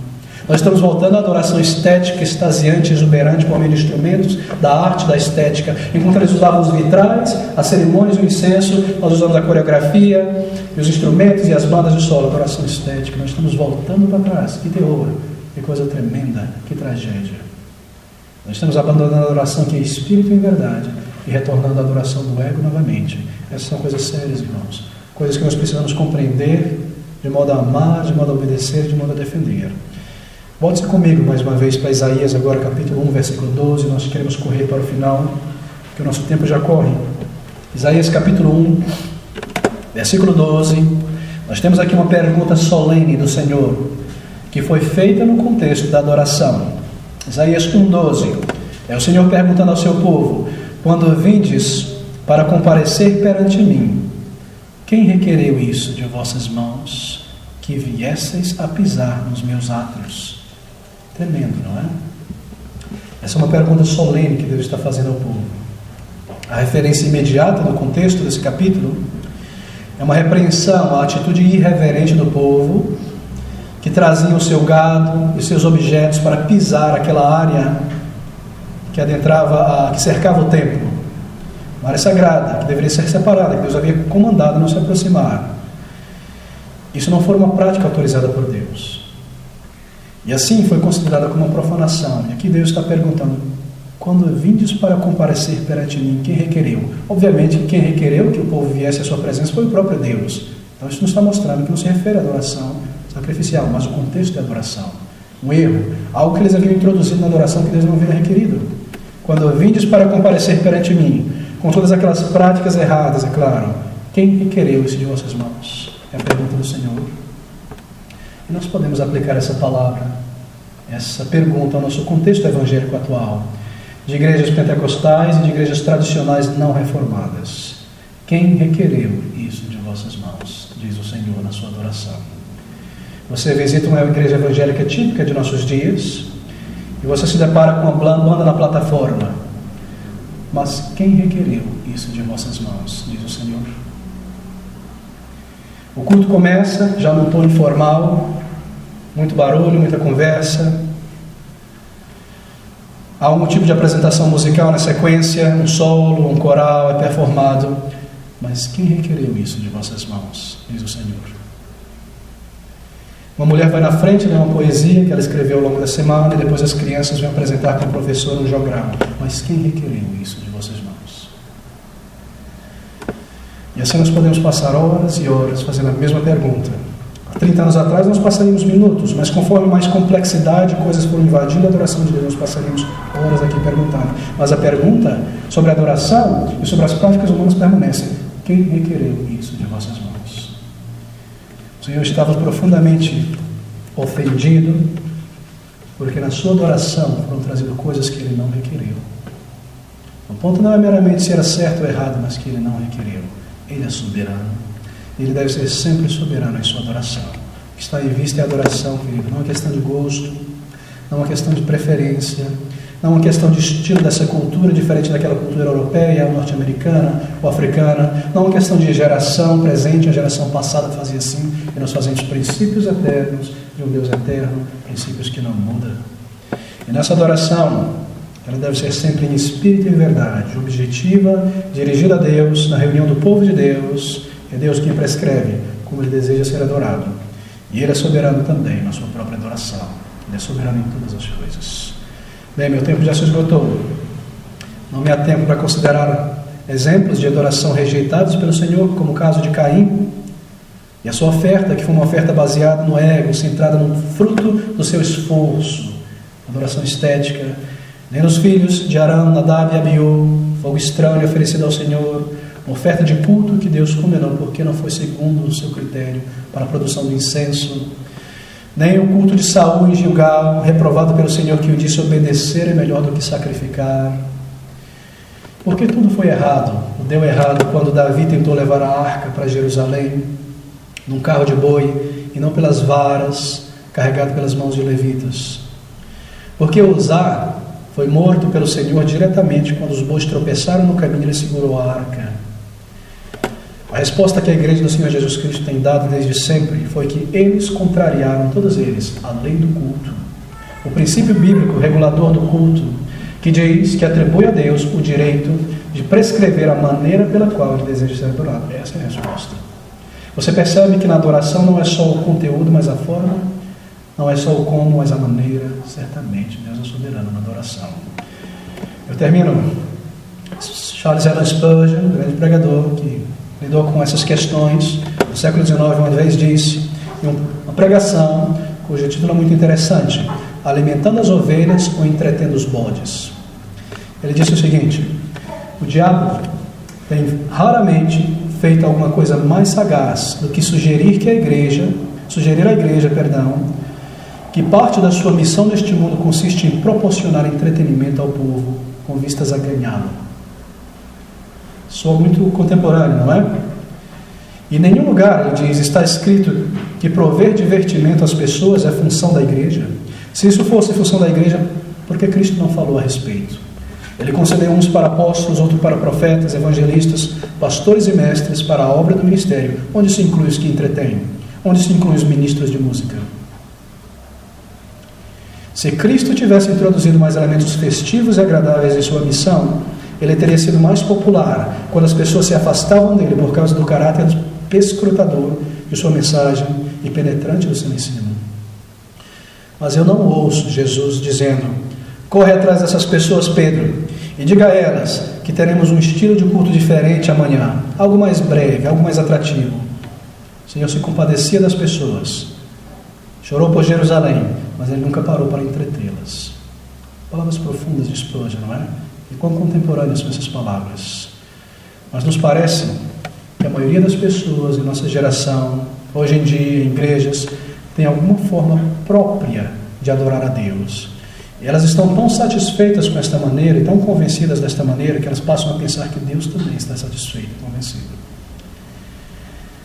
Nós estamos voltando à adoração estética, extasiante, exuberante, por meio de instrumentos, da arte, da estética. Enquanto eles usavam os vitrais, as cerimônias, o incenso, nós usamos a coreografia, e os instrumentos e as bandas de solo, adoração estética. Nós estamos voltando para trás. Que terror, que coisa tremenda, que tragédia. Nós estamos abandonando a adoração que é espírito em verdade e retornando à adoração do ego novamente. Essas são coisas sérias, irmãos. Coisas que nós precisamos compreender, de modo a amar, de modo a obedecer, de modo a defender. Volte comigo mais uma vez para Isaías, agora capítulo 1, versículo 12. Nós queremos correr para o final, porque o nosso tempo já corre. Isaías capítulo 1, versículo 12. Nós temos aqui uma pergunta solene do Senhor, que foi feita no contexto da adoração. Isaías 1,12. É o Senhor perguntando ao seu povo: quando vindes para comparecer perante mim, quem requereu isso de vossas mãos, que viesseis a pisar nos meus átrios? Tremendo, não é? Essa é uma pergunta solene que Deus está fazendo ao povo. A referência imediata no contexto desse capítulo é uma repreensão à atitude irreverente do povo, que traziam o seu gado e seus objetos para pisar aquela área que adentrava, que cercava o templo, uma área sagrada, que deveria ser separada, que Deus havia comandado a não se aproximar. Isso não foi uma prática autorizada por Deus. E assim foi considerada como uma profanação. E aqui Deus está perguntando: quando vindes para comparecer perante mim, quem requereu? Obviamente, quem requereu que o povo viesse à sua presença foi o próprio Deus. Então isso nos está mostrando que não se refere à adoração sacrificial, mas o contexto de adoração. Um erro, algo que eles haviam introduzido na adoração que Deus não havia requerido. Quando vindes para comparecer perante mim, com todas aquelas práticas erradas, é claro, quem requereu isso de vossas mãos? É a pergunta do Senhor. E nós podemos aplicar essa palavra, essa pergunta ao nosso contexto evangélico atual, de igrejas pentecostais e de igrejas tradicionais não reformadas. Quem requereu isso de vossas mãos? Diz o Senhor na sua adoração. Você visita uma igreja evangélica típica de nossos dias e você se depara com uma banda na plataforma. Mas quem requereu isso de vossas mãos? Diz o Senhor. O culto começa já num tom informal, muito barulho, muita conversa. Há algum tipo de apresentação musical na sequência, um solo, um coral é performado. Mas quem requereu isso de vossas mãos? Diz o Senhor. Uma mulher vai na frente, lê uma poesia que ela escreveu ao longo da semana, e depois as crianças vão apresentar com o professor um jogral. Mas quem requereu isso de vossas mãos? E assim nós podemos passar horas e horas fazendo a mesma pergunta. Há 30 anos atrás nós passaríamos minutos, mas conforme mais complexidade, coisas foram invadindo a adoração de Deus, nós passaríamos horas aqui perguntando. Mas a pergunta sobre a adoração e sobre as práticas humanas permanece. Quem requereu isso de vossas mãos? O Senhor estava profundamente ofendido, porque na sua adoração foram trazidas coisas que Ele não requereu. O ponto não é meramente se era certo ou errado, mas que Ele não requereu. Ele é soberano. Ele deve ser sempre soberano em sua adoração. O que está em vista é a adoração, querido. Não é uma questão de gosto, não é uma questão de preferência, não é uma questão de estilo dessa cultura, diferente daquela cultura europeia, ou norte-americana, ou africana. Não é uma questão de geração presente, a geração passada fazia assim, e nós fazemos princípios eternos de um Deus eterno, princípios que não mudam. E nessa adoração, ela deve ser sempre em espírito e em verdade, objetiva, dirigida a Deus, na reunião do povo de Deus. É Deus quem prescreve como Ele deseja ser adorado. E Ele é soberano também na sua própria adoração. Ele é soberano em todas as coisas. Bem, meu tempo já se esgotou. Não me há tempo para considerar exemplos de adoração rejeitados pelo Senhor, como o caso de Caim e a sua oferta, que foi uma oferta baseada no ego, centrada no fruto do seu esforço, adoração estética. Nem nos filhos de Arão, Nadab e Abiú, fogo estranho oferecido ao Senhor, uma oferta de culto que Deus condenou, porque não foi segundo o seu critério para a produção do incenso. Nem o culto de Saul em Gilgal, reprovado pelo Senhor, que o disse obedecer é melhor do que sacrificar. Porque tudo foi errado, deu errado quando Davi tentou levar a arca para Jerusalém, num carro de boi, e não pelas varas, carregado pelas mãos de levitas. Porque Uzá foi morto pelo Senhor diretamente quando os bois tropeçaram no caminho e ele segurou a arca. A resposta que a igreja do Senhor Jesus Cristo tem dado desde sempre foi que eles contrariaram, todos eles, a lei do culto. O princípio bíblico regulador do culto, que diz que atribui a Deus o direito de prescrever a maneira pela qual ele deseja ser adorado. Essa é a resposta. Você percebe que na adoração não é só o conteúdo, mas a forma, não é só o como, mas a maneira. Certamente, Deus é soberano na adoração. Eu termino. Charles Haddon Spurgeon, um grande pregador que lidou com essas questões no século XIX, uma vez disse, em uma pregação cujo título é muito interessante: alimentando as ovelhas ou entretendo os bodes. Ele disse o seguinte: o diabo tem raramente feito alguma coisa mais sagaz do que sugerir à igreja, que parte da sua missão neste mundo consiste em proporcionar entretenimento ao povo com vistas a ganhá-lo. Soa muito contemporâneo, não é? E em nenhum lugar, ele diz, está escrito que prover divertimento às pessoas é função da igreja. Se isso fosse função da igreja, por que Cristo não falou a respeito? Ele concedeu uns para apóstolos, outros para profetas, evangelistas, pastores e mestres para a obra do ministério. Onde se inclui os que entretêm? Onde se inclui os ministros de música? Se Cristo tivesse introduzido mais elementos festivos e agradáveis em sua missão, ele teria sido mais popular quando as pessoas se afastavam dele por causa do caráter perscrutador de sua mensagem e penetrante do seu ensino. Mas eu não ouço Jesus dizendo: corre atrás dessas pessoas, Pedro, e diga a elas que teremos um estilo de culto diferente amanhã, algo mais breve, algo mais atrativo. O Senhor se compadecia das pessoas, chorou por Jerusalém, mas ele nunca parou para entretê-las. Palavras profundas de Spurgeon, não é? E quão contemporâneas são essas palavras. Mas nos parece que a maioria das pessoas em nossa geração, hoje em dia, em igrejas, tem alguma forma própria de adorar a Deus. E elas estão tão satisfeitas com esta maneira e tão convencidas desta maneira que elas passam a pensar que Deus também está satisfeito e convencido.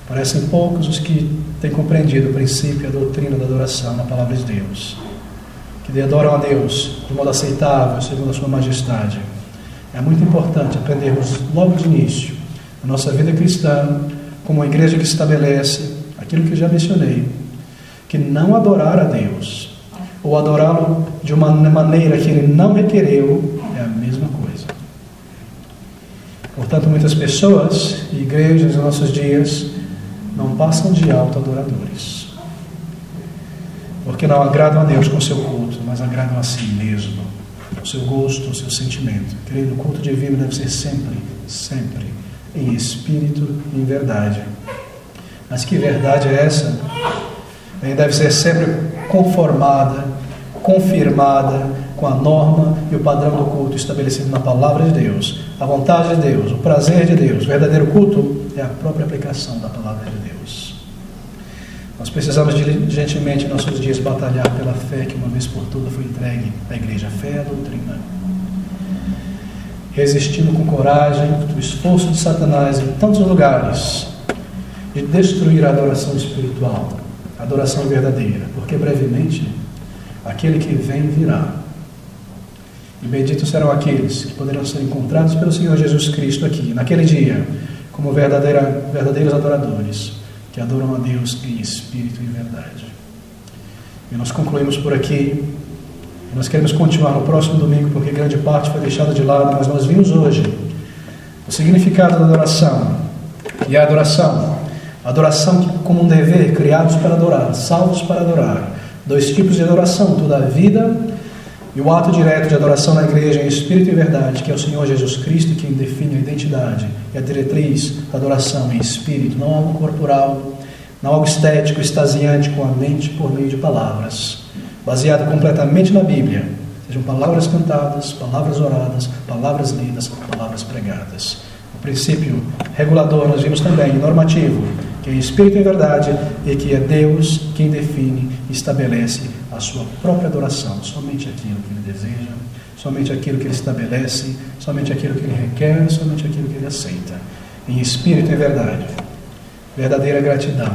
Parecem poucos os que têm compreendido o princípio e a doutrina da adoração na palavra de Deus, que adoram a Deus de modo aceitável, segundo a sua majestade. É muito importante aprendermos logo de início, na nossa vida cristã, como uma igreja que estabelece aquilo que eu já mencionei, que não adorar a Deus, ou adorá-lo de uma maneira que ele não requereu, é a mesma coisa. Portanto, muitas pessoas e igrejas nos nossos dias não passam de autoadoradores, porque não agradam a Deus com o seu culto, mas agradam a si mesmo, o seu gosto, o seu sentimento. Querido, o culto divino deve ser sempre, sempre em espírito e em verdade. Mas que verdade é essa? Ele deve ser sempre conformada, confirmada com a norma e o padrão do culto estabelecido na palavra de Deus, a vontade de Deus, o prazer de Deus. O verdadeiro culto é a própria aplicação da palavra de Deus. Nós precisamos diligentemente em nossos dias batalhar pela fé que uma vez por todas foi entregue à igreja, a fé e a doutrina, resistindo com coragem do esforço de Satanás em tantos lugares de destruir a adoração espiritual, a adoração verdadeira, porque brevemente aquele que vem virá. E benditos serão aqueles que poderão ser encontrados pelo Senhor Jesus Cristo aqui, naquele dia, como verdadeiros adoradores, que adoram a Deus em espírito e verdade. E nós concluímos por aqui. Nós queremos continuar no próximo domingo, porque grande parte foi deixada de lado, mas nós vimos hoje o significado da adoração. E a adoração como um dever, criados para adorar, salvos para adorar. 2 tipos de adoração: toda a vida E o ato direto de adoração na igreja em espírito e verdade, que é o Senhor Jesus Cristo quem define a identidade e a diretriz da adoração em espírito, não algo corporal, não algo estético, extasiante com a mente por meio de palavras, baseado completamente na Bíblia, sejam palavras cantadas, palavras oradas, palavras lidas, palavras pregadas. O princípio regulador nós vimos também, normativo, que é espírito e verdade, e que é Deus quem define e estabelece a sua própria adoração, somente aquilo que Ele deseja, somente aquilo que Ele estabelece, somente aquilo que Ele requer, somente aquilo que Ele aceita, em espírito e verdade. Verdadeira gratidão,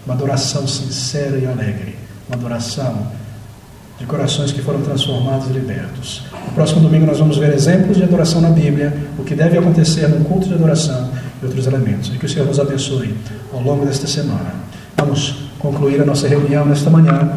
uma adoração sincera e alegre, uma adoração de corações que foram transformados e libertos. No próximo domingo nós vamos ver exemplos de adoração na Bíblia, o que deve acontecer no culto de adoração e outros elementos. E que o Senhor nos abençoe ao longo desta semana. Vamos concluir a nossa reunião nesta manhã